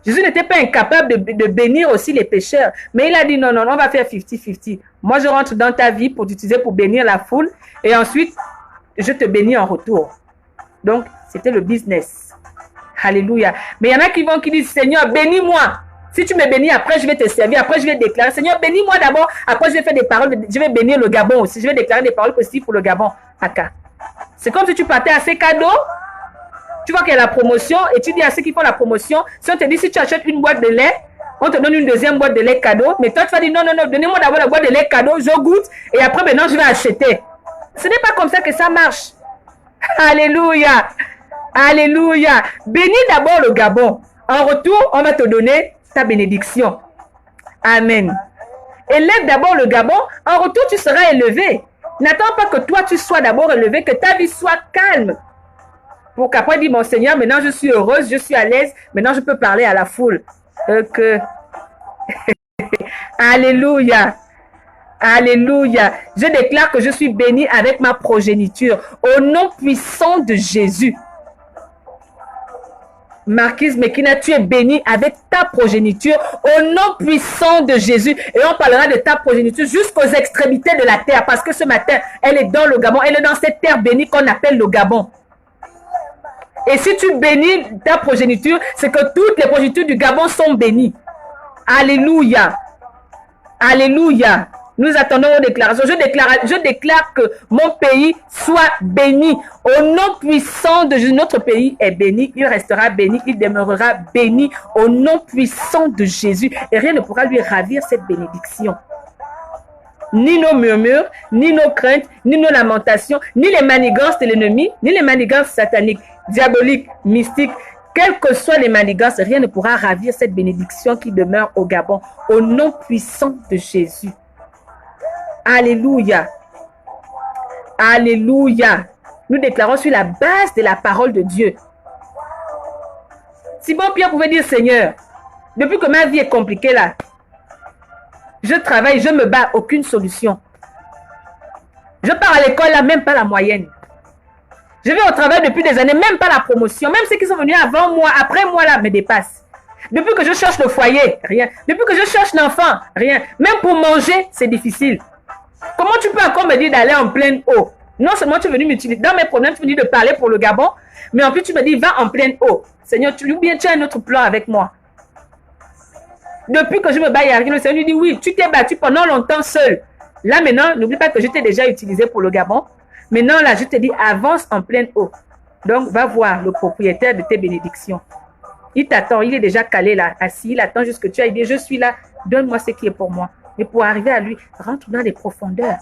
Jésus n'était pas incapable de bénir aussi les pécheurs. Mais il a dit, non, non, on va faire 50-50. Moi, je rentre dans ta vie pour t'utiliser pour bénir la foule, et ensuite, je te bénis en retour. Donc, c'était le business. Alléluia. Mais il y en a qui disent, Seigneur, bénis-moi. Si tu me bénis, après je vais te servir, après je vais déclarer, Seigneur, bénis-moi d'abord, après je vais faire des paroles, je vais bénir le Gabon aussi, je vais déclarer des paroles positives pour le Gabon. C'est comme si tu partais à ces cadeaux, tu vois qu'il y a la promotion, et tu dis à ceux qui font la promotion, si on te dit, si tu achètes une boîte de lait, on te donne une deuxième boîte de lait cadeau, mais toi tu vas dire, non, non, non, donnez-moi d'abord la boîte de lait cadeau, je goûte, et après maintenant je vais acheter. Ce n'est pas comme ça que ça marche. Alléluia. Alléluia. Bénis d'abord le Gabon. En retour, on va te donner ta bénédiction. Amen. Élève d'abord le Gabon, en retour tu seras élevé. N'attends pas que toi tu sois d'abord élevé, que ta vie soit calme. Pour qu'après dire, mon Seigneur, maintenant je suis heureuse, je suis à l'aise, maintenant je peux parler à la foule. Alléluia. Alléluia. Je déclare que je suis béni avec ma progéniture. Au nom puissant de Jésus. Marquise Mekina, tu es béni avec ta progéniture au nom puissant de Jésus. Et on parlera de ta progéniture jusqu'aux extrémités de la terre. Parce que ce matin, elle est dans le Gabon. Elle est dans cette terre bénie qu'on appelle le Gabon. Et si tu bénis ta progéniture, c'est que toutes les progénitures du Gabon sont bénies. Alléluia. Alléluia. Nous attendons vos déclarations. Je déclare que mon pays soit béni. Au nom puissant de Jésus, notre pays est béni. Il restera béni. Il demeurera béni. Au nom puissant de Jésus. Et rien ne pourra lui ravir cette bénédiction. Ni nos murmures, ni nos craintes, ni nos lamentations, ni les manigances de l'ennemi, ni les manigances sataniques, diaboliques, mystiques. Quelles que soient les manigances, rien ne pourra ravir cette bénédiction qui demeure au Gabon. Au nom puissant de Jésus. Alléluia. Alléluia. Nous déclarons sur la base de la parole de Dieu. Simon Pierre pouvait dire, Seigneur, depuis que ma vie est compliquée là, je travaille, je me bats, aucune solution. Je pars à l'école là, même pas la moyenne. Je vais au travail depuis des années, même pas la promotion. Même ceux qui sont venus avant moi, après moi là, me dépassent. Depuis que je cherche le foyer, rien. Depuis que je cherche l'enfant, rien. Même pour manger, c'est difficile. Comment tu peux encore me dire d'aller en pleine eau? Non seulement tu es venu m'utiliser, dans mes problèmes, tu me dis de parler pour le Gabon, mais en plus tu me dis, va en pleine eau. Seigneur, tu as un autre plan avec moi. Depuis que je me bats, le Seigneur lui dit, oui, tu t'es battu pendant longtemps seul. Là maintenant, n'oublie pas que je t'ai déjà utilisé pour le Gabon. Maintenant là, je te dis, avance en pleine eau. Donc, va voir le propriétaire de tes bénédictions. Il t'attend, il est déjà calé là, assis, il attend juste que tu ailles dire, je suis là, donne-moi ce qui est pour moi. Mais pour arriver à lui, rentre dans les profondeurs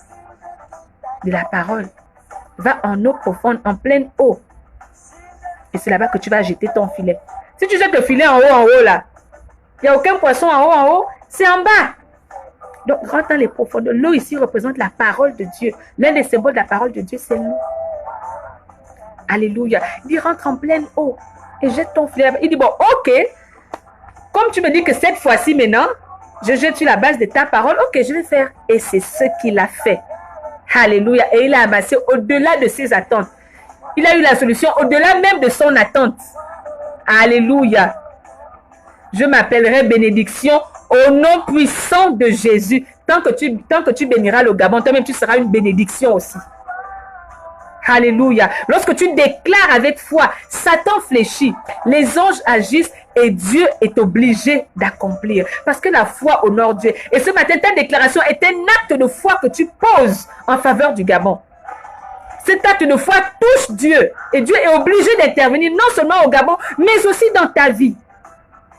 de la parole. Va en eau profonde, en pleine eau. Et c'est là-bas que tu vas jeter ton filet. Si tu jettes le filet en haut là, il n'y a aucun poisson en haut, c'est en bas. Donc, rentre dans les profondeurs. L'eau ici représente la parole de Dieu. L'un des symboles de la parole de Dieu, c'est l'eau. Alléluia. Il dit, rentre en pleine eau et jette ton filet. Il dit, bon, ok, comme tu me dis que cette fois-ci maintenant, je jette sur la base de ta parole, ok, je vais faire. Et c'est ce qu'il a fait. Alléluia. Et il a amassé au-delà de ses attentes. Il a eu la solution au-delà même de son attente. Alléluia. Je m'appellerai bénédiction au nom puissant de Jésus. Tant que tu béniras le Gabon, toi-même tu seras une bénédiction aussi. Alléluia. Lorsque tu déclares avec foi, Satan fléchit, les anges agissent et Dieu est obligé d'accomplir. Parce que la foi honore Dieu. Et ce matin, ta déclaration est un acte de foi que tu poses en faveur du Gabon. Cet acte de foi touche Dieu. Et Dieu est obligé d'intervenir non seulement au Gabon, mais aussi dans ta vie.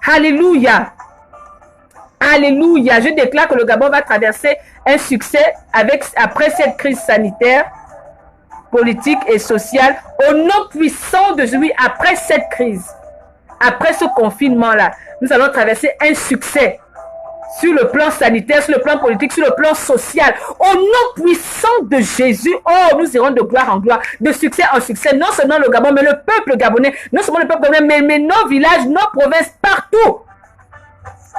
Alléluia. Alléluia. Je déclare que le Gabon va traverser un succès après cette crise sanitaire, politique et sociale, au nom puissant de Jésus, après cette crise, après ce confinement-là, nous allons traverser un succès sur le plan sanitaire, sur le plan politique, sur le plan social. Au nom puissant de Jésus, oh, nous irons de gloire en gloire, de succès en succès, non seulement le Gabon, mais le peuple gabonais, non seulement le peuple gabonais, mais nos villages, nos provinces, partout.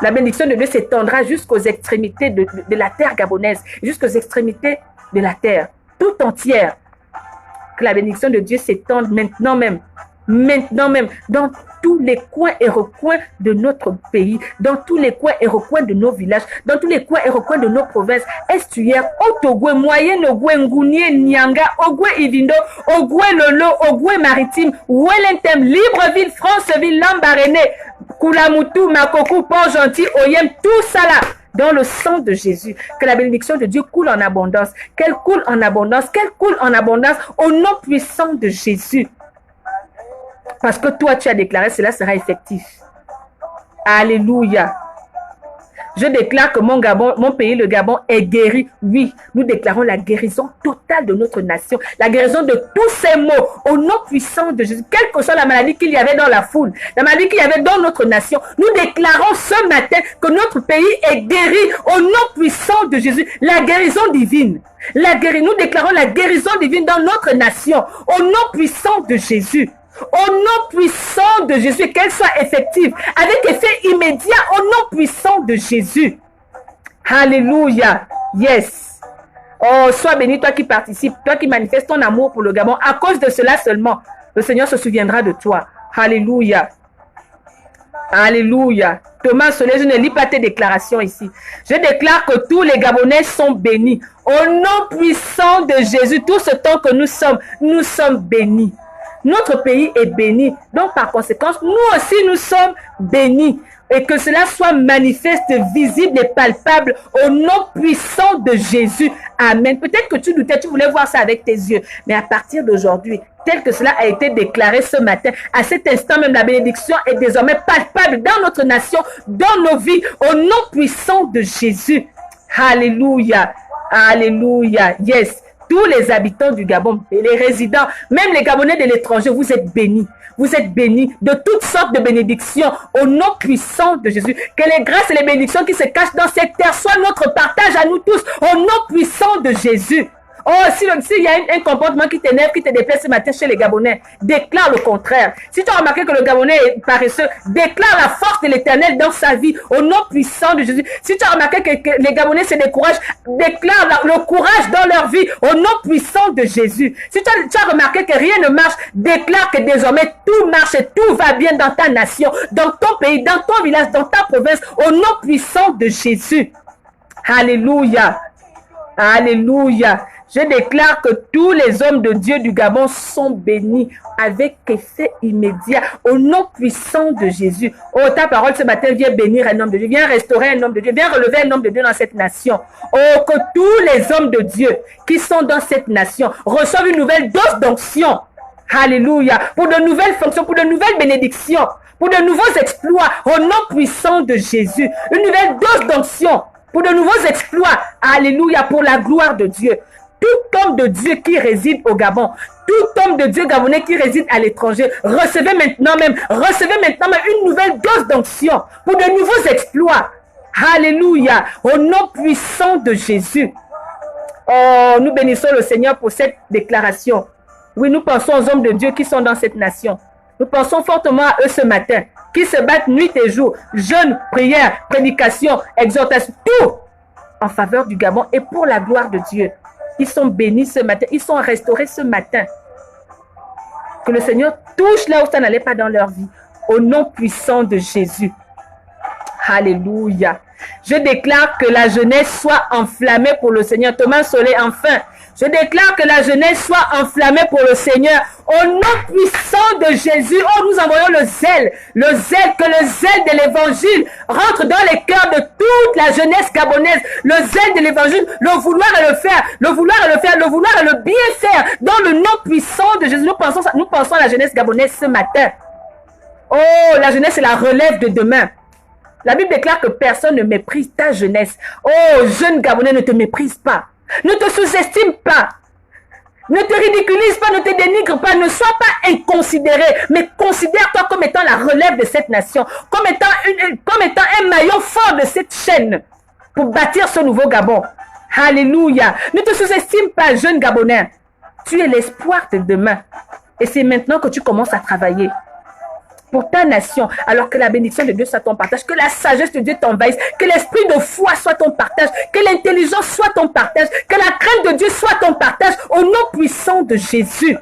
La bénédiction de Dieu s'étendra jusqu'aux extrémités de la terre gabonaise, jusqu'aux extrémités de la terre, tout entière. Que la bénédiction de Dieu s'étende maintenant même, dans tous les coins et recoins de notre pays, dans tous les coins et recoins de nos villages, dans tous les coins et recoins de nos provinces, estuaires, Otogwe, Moyenne, Ogwe, Ngounié, Nyanga, Ogwe, Ivindo, Ogwe, Lolo, Ogwe, Maritime, Wellington, Libreville, Franceville, Lambaréné, Koulamoutou, Makokou, Port-Gentil, Oyem, tout ça là, dans le sang de Jésus, que la bénédiction de Dieu coule en abondance, qu'elle coule en abondance, au nom puissant de Jésus. Parce que toi, tu as déclaré, cela sera effectif. Alléluia. Je déclare que mon pays, le Gabon, est guéri. Oui, nous déclarons la guérison totale de notre nation. La guérison de tous ces maux, au nom puissant de Jésus. Quelle que soit la maladie qu'il y avait dans la foule, la maladie qu'il y avait dans notre nation, nous déclarons ce matin que notre pays est guéri au nom puissant de Jésus. La guérison divine. Nous déclarons la guérison divine dans notre nation, au nom puissant de Jésus. Au nom puissant de Jésus, qu'elle soit effective, avec effet immédiat, au nom puissant de Jésus. Alléluia. Yes. Oh, sois béni, toi qui participes, toi qui manifestes ton amour pour le Gabon. À cause de cela seulement, le Seigneur se souviendra de toi. Alléluia. Alléluia. Thomas Solé, je ne lis pas tes déclarations ici. Je déclare que tous les Gabonais sont bénis. Au nom puissant de Jésus, tout ce temps que nous sommes bénis. Notre pays est béni. Donc, par conséquent, nous aussi, nous sommes bénis. Et que cela soit manifeste, visible et palpable au nom puissant de Jésus. Amen. Peut-être que tu doutais, tu voulais voir ça avec tes yeux. Mais à partir d'aujourd'hui, tel que cela a été déclaré ce matin, à cet instant même, la bénédiction est désormais palpable dans notre nation, dans nos vies, au nom puissant de Jésus. Alléluia. Alléluia. Yes. Tous les habitants du Gabon, et les résidents, même les Gabonais de l'étranger, vous êtes bénis. Vous êtes bénis de toutes sortes de bénédictions au nom puissant de Jésus. Que les grâces et les bénédictions qui se cachent dans cette terre soient notre partage à nous tous au nom puissant de Jésus. Oh, s'il y a un comportement qui t'énerve, qui te déplaît ce matin chez les Gabonais, déclare le contraire. Si tu as remarqué que le Gabonais est paresseux, déclare la force de l'Éternel dans sa vie, au nom puissant de Jésus. Si tu as remarqué que les Gabonais se découragent, déclare le courage dans leur vie, au nom puissant de Jésus. Si tu as remarqué que rien ne marche, déclare que désormais tout marche et tout va bien dans ta nation, dans ton pays, dans ton village, dans ta province, au nom puissant de Jésus. Alléluia. Alléluia. Je déclare que tous les hommes de Dieu du Gabon sont bénis avec effet immédiat au nom puissant de Jésus. Oh, ta parole ce matin vient bénir un homme de Dieu, vient restaurer un homme de Dieu, vient relever un homme de Dieu dans cette nation. Oh, que tous les hommes de Dieu qui sont dans cette nation reçoivent une nouvelle dose d'onction. Alléluia. Pour de nouvelles fonctions, pour de nouvelles bénédictions, pour de nouveaux exploits au nom puissant de Jésus. Une nouvelle dose d'onction pour de nouveaux exploits. Alléluia. Pour la gloire de Dieu. Tout homme de Dieu qui réside au Gabon, tout homme de Dieu gabonais qui réside à l'étranger, recevez maintenant même une nouvelle dose d'onction pour de nouveaux exploits. Alléluia. Au nom puissant de Jésus. Oh, nous bénissons le Seigneur pour cette déclaration. Oui, nous pensons aux hommes de Dieu qui sont dans cette nation. Nous pensons fortement à eux ce matin, qui se battent nuit et jour, jeûne, prière, prédication, exhortation, tout en faveur du Gabon et pour la gloire de Dieu. Ils sont bénis ce matin. Ils sont restaurés ce matin. Que le Seigneur touche là où ça n'allait pas dans leur vie. Au nom puissant de Jésus. Alléluia. Je déclare que la jeunesse soit enflammée pour le Seigneur. Thomas Solé, enfin. Je déclare que la jeunesse soit enflammée pour le Seigneur. Au nom puissant de Jésus, oh, nous envoyons le zèle, que le zèle de l'évangile rentre dans les cœurs de toute la jeunesse gabonaise. Le zèle de l'évangile, le vouloir et le faire, le vouloir et le faire, le vouloir et le bien faire. Dans le nom puissant de Jésus, nous pensons à la jeunesse gabonaise ce matin. Oh, la jeunesse, c'est la relève de demain. La Bible déclare que personne ne méprise ta jeunesse. Oh, jeune Gabonais, ne te méprise pas. Ne te sous-estime pas. Ne te ridiculise pas, ne te dénigre pas. Ne sois pas inconsidéré, mais considère-toi comme étant la relève de cette nation, comme étant un maillon fort de cette chaîne pour bâtir ce nouveau Gabon. Alléluia. Ne te sous-estime pas, jeune Gabonais. Tu es l'espoir de demain. Et c'est maintenant que tu commences à travailler pour ta nation, alors que la bénédiction de Dieu soit ton partage, que la sagesse de Dieu t'envahisse, que l'esprit de foi soit ton partage, que l'intelligence soit ton partage, que la crainte de Dieu soit ton partage, au nom puissant de Jésus.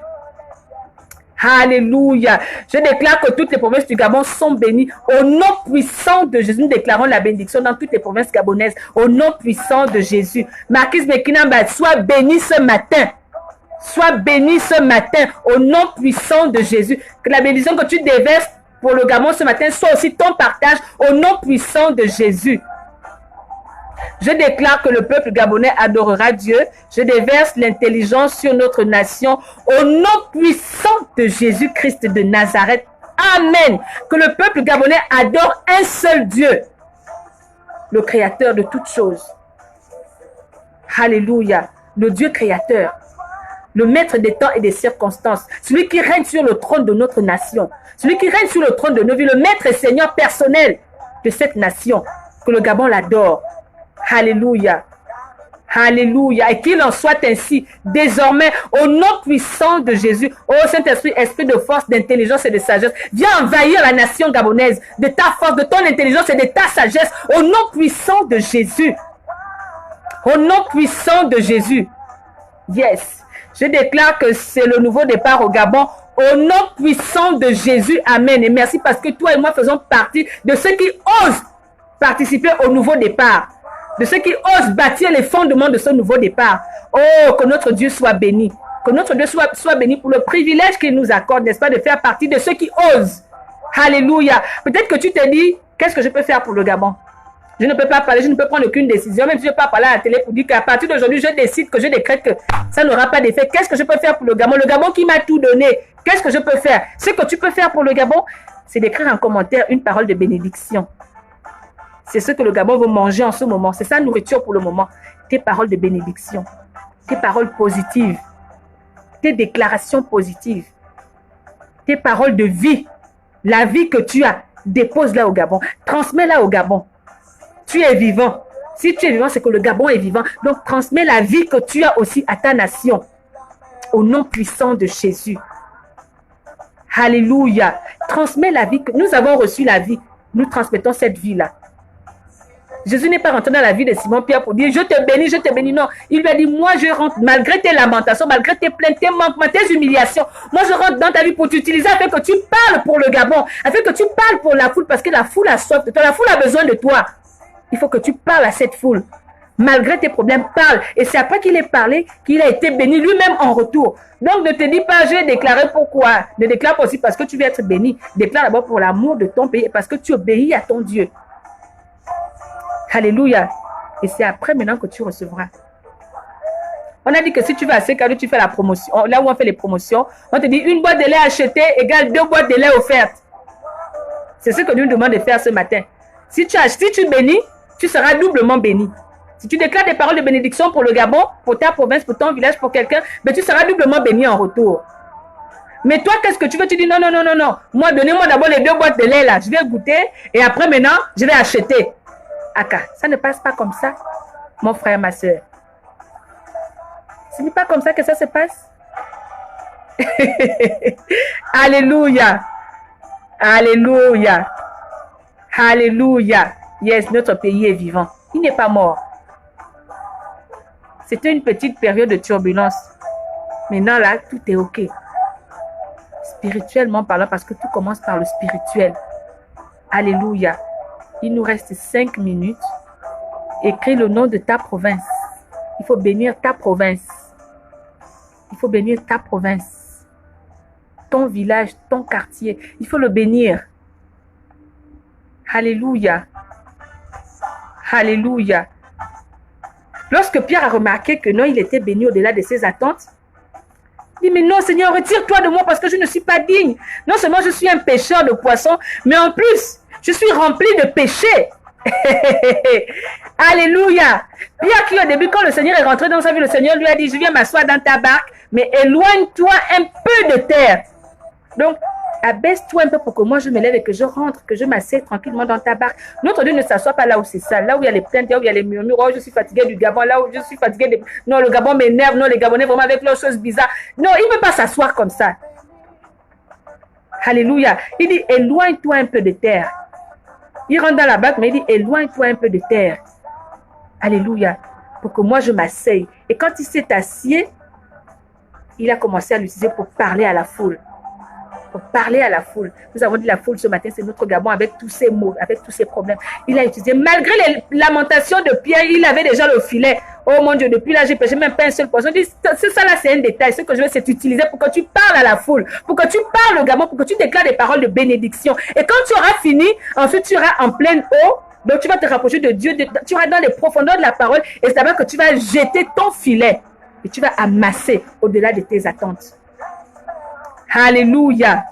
Alléluia. Je déclare que toutes les provinces du Gabon sont bénies. Au nom puissant de Jésus, nous déclarons la bénédiction dans toutes les provinces gabonaises. Au nom puissant de Jésus. Marquise Mekinamba, sois béni ce matin. Sois béni ce matin au nom puissant de Jésus. Que la bénédiction que tu déverses pour le Gabon ce matin soit aussi ton partage au nom puissant de Jésus. Je déclare que le peuple gabonais adorera Dieu. Je déverse l'intelligence sur notre nation au nom puissant de Jésus-Christ de Nazareth. Amen. Que le peuple gabonais adore un seul Dieu, le créateur de toutes choses. Alléluia. Le Dieu créateur, le maître des temps et des circonstances, celui qui règne sur le trône de notre nation, celui qui règne sur le trône de nos vies, le maître et seigneur personnel de cette nation. Que le Gabon l'adore. Alléluia. Alléluia. Et qu'il en soit ainsi désormais au nom puissant de Jésus. Ô Saint-Esprit, esprit de force, d'intelligence et de sagesse, viens envahir la nation gabonaise de ta force, de ton intelligence et de ta sagesse au nom puissant de Jésus. Au nom puissant de Jésus. Yes. Je déclare que c'est le nouveau départ au Gabon. Au nom puissant de Jésus. Amen. Et merci parce que toi et moi faisons partie de ceux qui osent participer au nouveau départ. De ceux qui osent bâtir les fondements de ce nouveau départ. Oh, que notre Dieu soit béni. Que notre Dieu soit béni pour le privilège qu'il nous accorde, n'est-ce pas, de faire partie de ceux qui osent. Alléluia. Peut-être que tu te dis, qu'est-ce que je peux faire pour le Gabon? Je ne peux pas parler, je ne peux prendre aucune décision. Même si je ne peux pas parler à la télé pour dire qu'à partir d'aujourd'hui, je décide, que je décrète que ça n'aura pas d'effet. Qu'est-ce que je peux faire pour le Gabon? Le Gabon qui m'a tout donné. Qu'est-ce que je peux faire? Ce que tu peux faire pour le Gabon, c'est d'écrire en commentaire une parole de bénédiction. C'est ce que le Gabon veut manger en ce moment. C'est sa nourriture pour le moment. Tes paroles de bénédiction. Tes paroles positives. Tes déclarations positives. Tes paroles de vie. La vie que tu as, dépose-la au Gabon. Transmets-la au Gabon. Tu es vivant. Si tu es vivant, c'est que le Gabon est vivant. Donc, transmets la vie que tu as aussi à ta nation. Au nom puissant de Jésus. Alléluia. Transmets la vie que nous avons reçu la vie. Nous transmettons cette vie-là. Jésus n'est pas rentré dans la vie de Simon-Pierre pour dire « Je te bénis, je te bénis ». Non, il lui a dit « Moi, je rentre, malgré tes lamentations, malgré tes plaintes, tes manquements, tes humiliations, moi, je rentre dans ta vie pour t'utiliser afin que tu parles pour le Gabon, afin que tu parles pour la foule, parce que la foule a soif de toi, la foule a besoin de toi. Il faut que tu parles à cette foule. Malgré tes problèmes, parle. Et c'est après qu'il ait parlé qu'il a été béni lui-même en retour. Donc, ne te dis pas « Je vais déclarer pourquoi ». Ne déclare pas aussi parce que tu veux être béni. Déclare d'abord pour l'amour de ton pays et parce que tu obéis à ton Dieu. Alléluia. Et c'est après maintenant que tu recevras. On a dit que si tu vas à Sekado, tu fais la promotion. Là où on fait les promotions, on te dit une boîte de lait achetée égale 2 boîtes de lait offertes. C'est ce que Dieu nous demande de faire ce matin. Si tu bénis, tu seras doublement béni. Si tu déclares des paroles de bénédiction pour le Gabon, pour ta province, pour ton village, pour quelqu'un, mais tu seras doublement béni en retour. Mais toi, qu'est-ce que tu veux? Tu dis non, non, non, non, non. Moi, donnez-moi d'abord les 2 boîtes de lait là. Je vais goûter et après maintenant, je vais acheter. Aka, ça ne passe pas comme ça, mon frère, ma soeur. Ce n'est pas comme ça que ça se passe. Alléluia. Alléluia. Alléluia. Yes, notre pays est vivant. Il n'est pas mort. C'était une petite période de turbulence. Maintenant, là, tout est OK. Spirituellement parlant, parce que tout commence par le spirituel. Alléluia. Il nous reste 5 minutes. Écris le nom de ta province. Il faut bénir ta province. Il faut bénir ta province. Ton village, ton quartier. Il faut le bénir. Alléluia. Alléluia. Lorsque Pierre a remarqué que non, il était béni au-delà de ses attentes, il dit, mais non, Seigneur, retire-toi de moi parce que je ne suis pas digne. Non seulement je suis un pêcheur de poissons, mais en plus, je suis rempli de péchés. Alléluia. Pierre qui au début, quand le Seigneur est rentré dans sa vie, le Seigneur lui a dit, je viens m'asseoir dans ta barque, mais éloigne-toi un peu de terre. Donc, abaisse-toi un peu pour que moi je me lève et que je rentre, que je m'assieds tranquillement dans ta barque. Notre Dieu ne s'assoit pas là où c'est sale, là où il y a les plaintes, là où il y a les murmures, oh je suis fatigué du Gabon, là où je suis fatigué de... Non, le Gabon m'énerve, non, les Gabonais vraiment avec leurs choses bizarres. Non, il ne peut pas s'asseoir comme ça. Alléluia. Il dit, éloigne-toi un peu de terre. Il rentre dans la barque, mais il dit, éloigne-toi un peu de terre. Alléluia. Pour que moi je m'asseye. Et quand il s'est assis, il a commencé à l'utiliser pour parler à la foule. Pour parler à la foule. Nous avons dit la foule ce matin, c'est notre Gabon avec tous ses maux, avec tous ses problèmes. Il a utilisé, malgré les lamentations de Pierre, il avait déjà le filet. Oh mon Dieu, depuis là, j'ai pêché même pas un seul poisson. C'est ça là, c'est un détail. Ce que je veux, c'est t'utiliser pour que tu parles à la foule, pour que tu parles au Gabon, pour que tu déclares des paroles de bénédiction. Et quand tu auras fini, ensuite tu iras en pleine eau. Donc tu vas te rapprocher de Dieu, tu iras dans les profondeurs de la parole et c'est d'abord que tu vas jeter ton filet et tu vas amasser au-delà de tes attentes. Alléluia.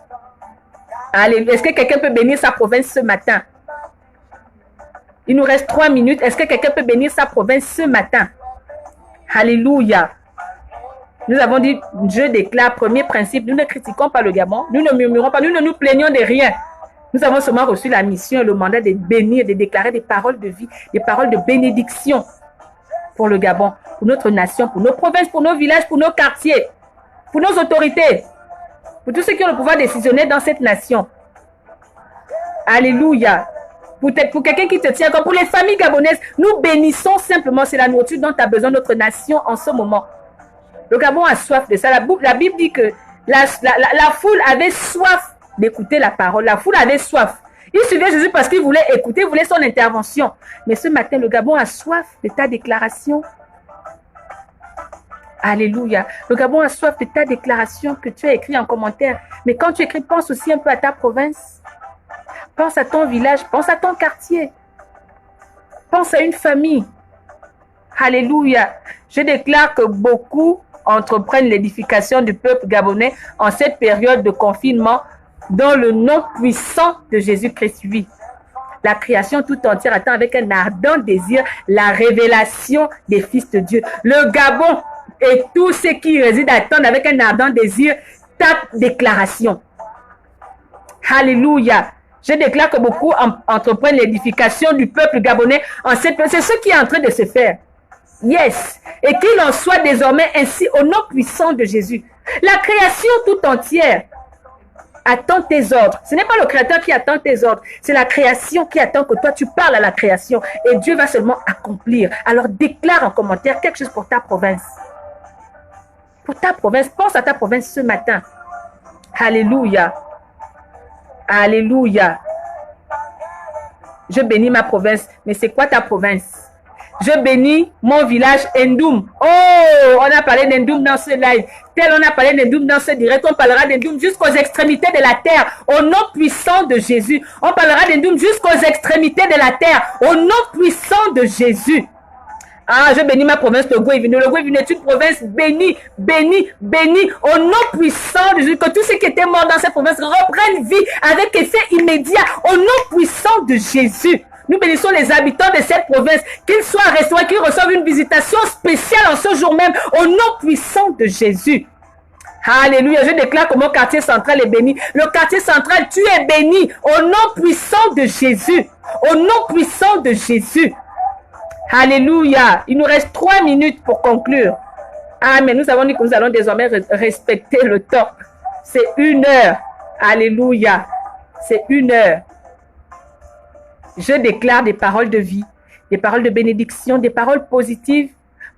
Alléluia. Est-ce que quelqu'un peut bénir sa province ce matin? Il nous reste 3 minutes. Est-ce que quelqu'un peut bénir sa province ce matin? Alléluia. Nous avons dit, je déclare, premier principe, nous ne critiquons pas le Gabon, nous ne murmurons pas, nous ne nous plaignons de rien. Nous avons seulement reçu la mission et le mandat de bénir, de déclarer des paroles de vie, des paroles de bénédiction pour le Gabon, pour notre nation, pour nos provinces, pour nos villages, pour nos quartiers, pour nos autorités, pour tous ceux qui ont le pouvoir décisionnaire dans cette nation. Alléluia. pour quelqu'un qui te tient encore, pour les familles gabonaises, nous bénissons simplement, c'est la nourriture dont a besoin notre nation en ce moment. Le Gabon a soif de ça. La Bible dit que la foule avait soif d'écouter la parole. La foule avait soif. Il suivait Jésus parce qu'il voulait écouter, il voulait son intervention. Mais ce matin, le Gabon a soif de ta déclaration. Alléluia. Le Gabon a soif de ta déclaration que tu as écrit en commentaire. Mais quand tu écris, pense aussi un peu à ta province. Pense à ton village, pense à ton quartier. Pense à une famille. Alléluia. Je déclare que beaucoup entreprennent l'édification du peuple gabonais en cette période de confinement dans le nom puissant de Jésus-Christ. Oui. La création tout entière attend avec un ardent désir la révélation des fils de Dieu. Le Gabon et tous ceux qui y résident attendent avec un ardent désir ta déclaration. Alléluia. Je déclare que beaucoup entreprennent l'édification du peuple gabonais en cette période. C'est ce qui est en train de se faire. Yes. Et qu'il en soit désormais ainsi au nom puissant de Jésus. La création tout entière attend tes ordres. Ce n'est pas le créateur qui attend tes ordres. C'est la création qui attend que toi tu parles à la création. Et Dieu va seulement accomplir. Alors déclare en commentaire quelque chose pour ta province. Pour ta province. Pense à ta province ce matin. Alléluia. Alléluia. Je bénis ma province. Mais c'est quoi ta province? Je bénis mon village Ndoum. Oh, on a parlé d'Ndoum dans ce live. Tel on a parlé d'Ndoum dans ce direct. On parlera d'Ndoum jusqu'aux extrémités de la terre. Au nom puissant de Jésus. On parlera d'Ndoum jusqu'aux extrémités de la terre. Au nom puissant de Jésus. Ah, je bénis ma province de Gouévino. Le Gouévino est une province bénie, bénie, bénie. Au nom puissant de Jésus. Que tous ceux qui étaient morts dans cette province reprennent vie avec effet immédiat. Au nom puissant de Jésus. Nous bénissons les habitants de cette province, qu'ils soient restaurés, qu'ils reçoivent une visitation spéciale en ce jour même, au nom puissant de Jésus. Alléluia, je déclare que mon quartier central est béni. Le quartier central, tu es béni, au nom puissant de Jésus. Au nom puissant de Jésus. Alléluia. Il nous reste 3 minutes pour conclure. Ah, mais nous avons dit que nous allons désormais respecter le temps. C'est 1 heure. Alléluia. C'est 1 heure. Je déclare des paroles de vie, des paroles de bénédiction, des paroles positives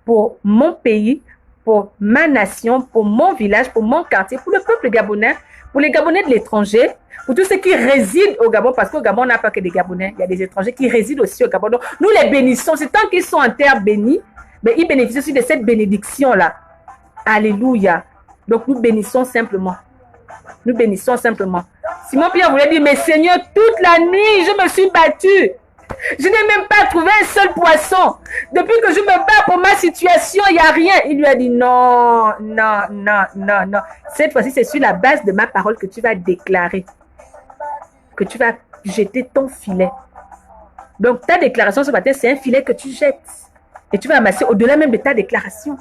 pour mon pays, pour ma nation, pour mon village, pour mon quartier, pour le peuple gabonais, pour les Gabonais de l'étranger, pour tous ceux qui résident au Gabon, parce qu'au Gabon, on n'a pas que des Gabonais, il y a des étrangers qui résident aussi au Gabon. Donc, nous les bénissons, c'est tant qu'ils sont en terre bénie, mais ils bénéficient aussi de cette bénédiction-là. Alléluia. Donc, nous bénissons simplement. Nous bénissons simplement. Simon Pierre voulait dire, mais Seigneur, toute la nuit, je me suis battu. Je n'ai même pas trouvé un seul poisson. Depuis que je me bats pour ma situation, il n'y a rien. Il lui a dit, non, non, non, non, non. Cette fois-ci, c'est sur la base de ma parole que tu vas déclarer. Que tu vas jeter ton filet. Donc, ta déclaration ce matin, c'est un filet que tu jettes. Et tu vas amasser au-delà même de ta déclaration.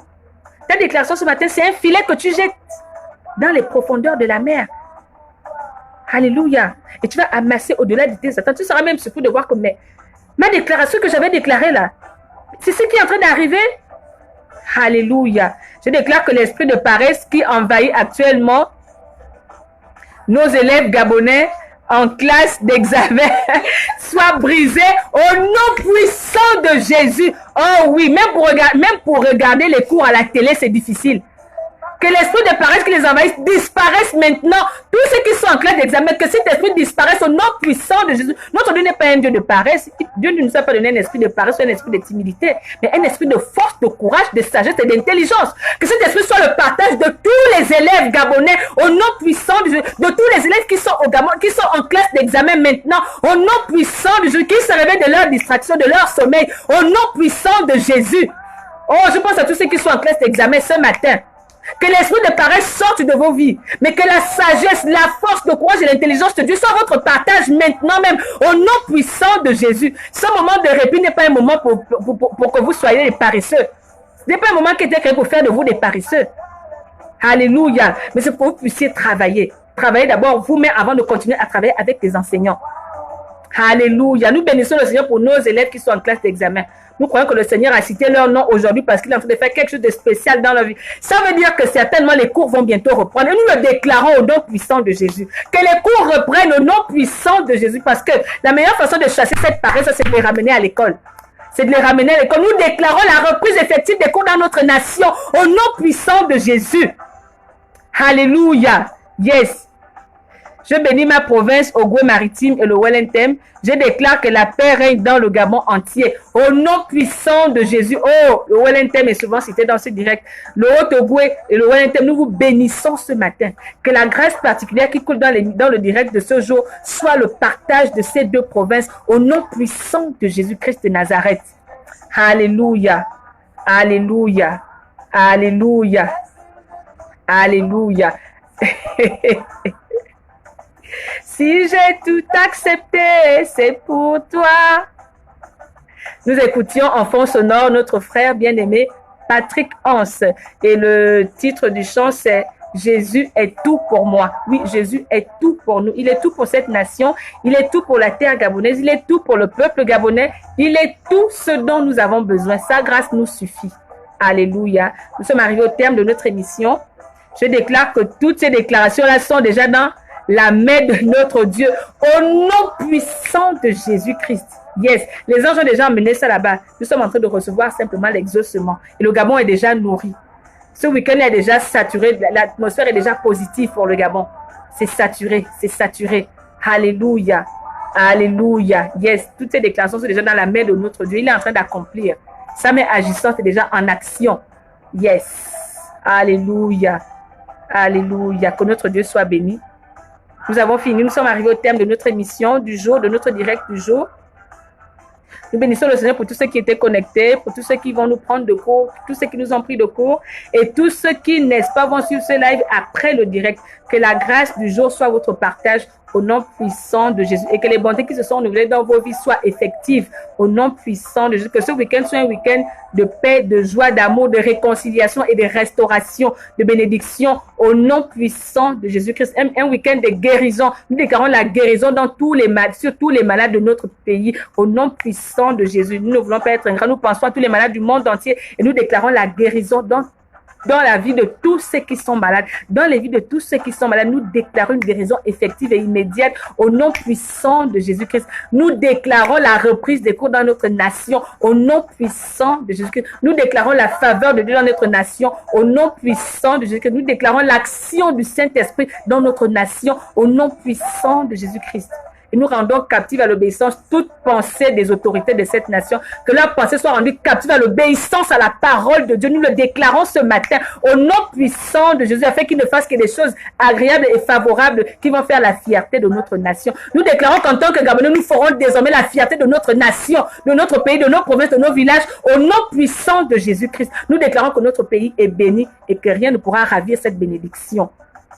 Ta déclaration ce matin, c'est un filet que tu jettes dans les profondeurs de la mer. Alléluia. Et tu vas amasser au-delà de tes attentes. Tu seras même surpris de voir que ma déclaration que j'avais déclarée là, c'est ce qui est en train d'arriver. Alléluia. Je déclare que l'esprit de paresse qui envahit actuellement nos élèves gabonais en classe d'examen soit brisé au nom puissant de Jésus. Oh oui, même pour regarder les cours à la télé, c'est difficile. Que l'esprit de paresse qui les envahisse disparaisse maintenant. Tous ceux qui sont en classe d'examen, que cet esprit disparaisse au nom puissant de Jésus. Notre Dieu n'est pas un Dieu de paresse. Dieu ne nous a pas donné un esprit de paresse ou un esprit de timidité, mais un esprit de force, de courage, de sagesse et d'intelligence. Que cet esprit soit le partage de tous les élèves gabonais au nom puissant de Jésus. De tous les élèves qui sont au Gabon, qui sont en classe d'examen maintenant, au nom puissant de Jésus, qui se réveillent de leur distraction, de leur sommeil, au nom puissant de Jésus. Oh, je pense à tous ceux qui sont en classe d'examen ce matin. Que l'esprit de paresse sorte de vos vies. Mais que la sagesse, la force, le courage et l'intelligence de Dieu soit votre partage maintenant même. Au nom puissant de Jésus. Ce moment de répit n'est pas un moment pour que vous soyez des paresseux. Ce n'est pas un moment qui était créé pour faire de vous des paresseux. Alléluia. Mais c'est pour que vous puissiez travailler. Travailler d'abord vous-même avant de continuer à travailler avec les enseignants. Alléluia. Nous bénissons le Seigneur pour nos élèves qui sont en classe d'examen. Nous croyons que le Seigneur a cité leur nom aujourd'hui parce qu'il est en train de faire quelque chose de spécial dans leur vie. Ça veut dire que certainement les cours vont bientôt reprendre. Et nous le déclarons au nom puissant de Jésus. Que les cours reprennent au nom puissant de Jésus parce que la meilleure façon de chasser cette paresse, c'est de les ramener à l'école. C'est de les ramener à l'école. Nous déclarons la reprise effective des cours dans notre nation au nom puissant de Jésus. Alléluia. Yes. Je bénis ma province, Ogooué-Maritime et le Wellington. Je déclare que la paix règne dans le Gabon entier. Au nom puissant de Jésus. Oh, le Wellington est souvent cité dans ce direct. Le Haut-Ogooué et le Wellington, nous vous bénissons ce matin. Que la grâce particulière qui coule dans le direct de ce jour soit le partage de ces deux provinces. Au nom puissant de Jésus-Christ de Nazareth. Alléluia. Alléluia. Alléluia. Alléluia. Si j'ai tout accepté, c'est pour toi. Nous écoutions en fond sonore notre frère bien-aimé Patrick Hans. Et le titre du chant, c'est « Jésus est tout pour moi ». Oui, Jésus est tout pour nous. Il est tout pour cette nation. Il est tout pour la terre gabonaise. Il est tout pour le peuple gabonais. Il est tout ce dont nous avons besoin. Sa grâce nous suffit. Alléluia. Nous sommes arrivés au terme de notre émission. Je déclare que toutes ces déclarations-là sont déjà dans la main de notre Dieu, au nom puissant de Jésus-Christ. Yes, les anges ont déjà emmené ça là-bas. Nous sommes en train de recevoir simplement l'exaucement. Et le Gabon est déjà nourri. Ce week-end est déjà saturé. L'atmosphère est déjà positive pour le Gabon. C'est saturé, c'est saturé. Alléluia, alléluia. Yes, toutes ces déclarations sont déjà dans la main de notre Dieu. Il est en train d'accomplir. Sa main agissante est déjà en action. Yes, alléluia, alléluia. Que notre Dieu soit béni. Nous avons fini, nous sommes arrivés au terme de notre émission du jour, de notre direct du jour. Nous bénissons le Seigneur pour tous ceux qui étaient connectés, pour tous ceux qui vont nous prendre de cours, tous ceux qui nous ont pris de cours et tous ceux qui, n'est-ce pas, vont suivre ce live après le direct. Que la grâce du jour soit votre partage au nom puissant de Jésus et que les bontés qui se sont renouvelées dans vos vies soient effectives au nom puissant de Jésus. Que ce week-end soit un week-end de paix, de joie, d'amour, de réconciliation et de restauration, de bénédiction au nom puissant de Jésus-Christ. Un week-end de guérison. Nous déclarons la guérison dans tous les malades, sur tous les malades de notre pays au nom puissant de Jésus. Nous ne voulons pas être ingrats. Nous pensons à tous les malades du monde entier et nous déclarons la guérison dans la vie de tous ceux qui sont malades. Dans les vies de tous ceux qui sont malades, nous déclarons une guérison effective et immédiate au nom puissant de Jésus-Christ. Nous déclarons la reprise des cours dans notre nation au nom puissant de Jésus-Christ. Nous déclarons la faveur de Dieu dans notre nation au nom puissant de Jésus-Christ. Nous déclarons l'action du Saint-Esprit dans notre nation au nom puissant de Jésus-Christ. Et nous rendons captive à l'obéissance toute pensée des autorités de cette nation. Que leur pensée soit rendue captive à l'obéissance à la parole de Dieu. Nous le déclarons ce matin au nom puissant de Jésus, afin qu'il ne fasse que des choses agréables et favorables qui vont faire la fierté de notre nation. Nous déclarons qu'en tant que Gabonais, nous ferons désormais la fierté de notre nation, de notre pays, de nos provinces, de nos villages, au nom puissant de Jésus-Christ. Nous déclarons que notre pays est béni et que rien ne pourra ravir cette bénédiction.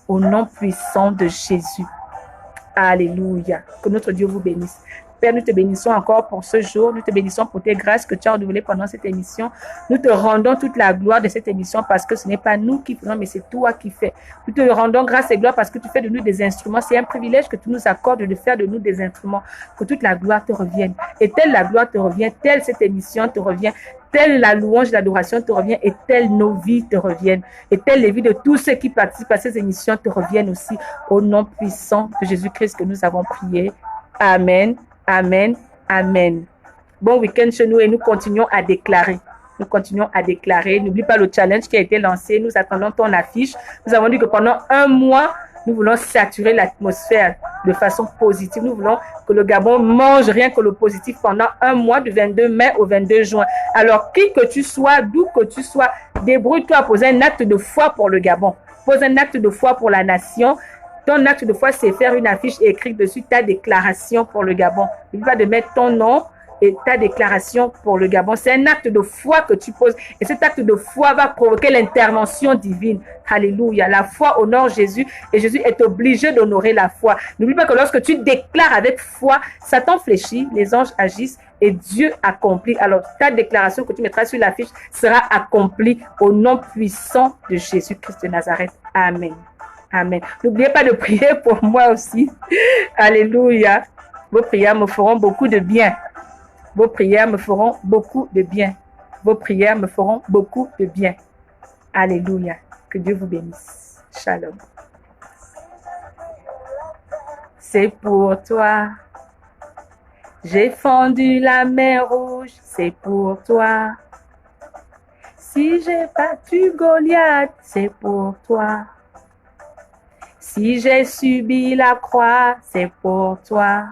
Au nom puissant de Jésus. Alléluia. Que notre Dieu vous bénisse. Père, nous te bénissons encore pour ce jour. Nous te bénissons pour tes grâces que tu as renouvelées pendant cette émission. Nous te rendons toute la gloire de cette émission parce que ce n'est pas nous qui faisons, mais c'est toi qui fais. Nous te rendons grâce et gloire parce que tu fais de nous des instruments. C'est un privilège que tu nous accordes de faire de nous des instruments. Que toute la gloire te revienne. Et telle la gloire te revient, telle cette émission te revient, telle la louange, l'adoration te revient et telle nos vies te reviennent. Et telle les vies de tous ceux qui participent à ces émissions te reviennent aussi. Au nom puissant de Jésus-Christ que nous avons prié. Amen. Amen, amen. Bon week-end chez nous et nous continuons à déclarer. Nous continuons à déclarer. N'oublie pas le challenge qui a été lancé. Nous attendons ton affiche. Nous avons dit que pendant un mois, nous voulons saturer l'atmosphère de façon positive. Nous voulons que le Gabon mange rien que le positif pendant un mois du 22 mai au 22 juin. Alors, qui que tu sois, d'où que tu sois, débrouille-toi à poser un acte de foi pour le Gabon. Pose un acte de foi pour la nation. Ton acte de foi, c'est faire une affiche et écrire dessus ta déclaration pour le Gabon. Il va de mettre ton nom et ta déclaration pour le Gabon. C'est un acte de foi que tu poses. Et cet acte de foi va provoquer l'intervention divine. Alléluia. La foi honore Jésus et Jésus est obligé d'honorer la foi. N'oublie pas que lorsque tu déclares avec foi, Satan fléchit, les anges agissent et Dieu accomplit. Alors, ta déclaration que tu mettras sur l'affiche sera accomplie au nom puissant de Jésus-Christ de Nazareth. Amen. Amen. N'oubliez pas de prier pour moi aussi. Alléluia. Vos prières me feront beaucoup de bien. Vos prières me feront beaucoup de bien. Vos prières me feront beaucoup de bien. Alléluia. Que Dieu vous bénisse. Shalom. C'est pour toi. J'ai fendu la mer rouge. C'est pour toi. Si j'ai battu Goliath, c'est pour toi. Si j'ai subi la croix, c'est pour toi.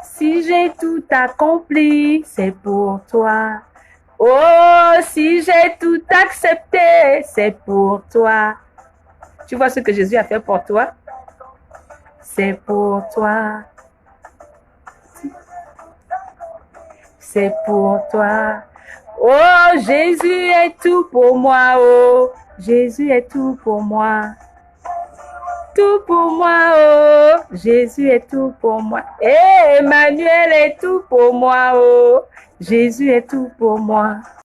Si j'ai tout accompli, c'est pour toi. Oh, si j'ai tout accepté, c'est pour toi. Tu vois ce que Jésus a fait pour toi? C'est pour toi. C'est pour toi. Oh, Jésus est tout pour moi. Oh, Jésus est tout pour moi. Tout pour moi, oh, Jésus est tout pour moi. Emmanuel est tout pour moi, oh, Jésus est tout pour moi.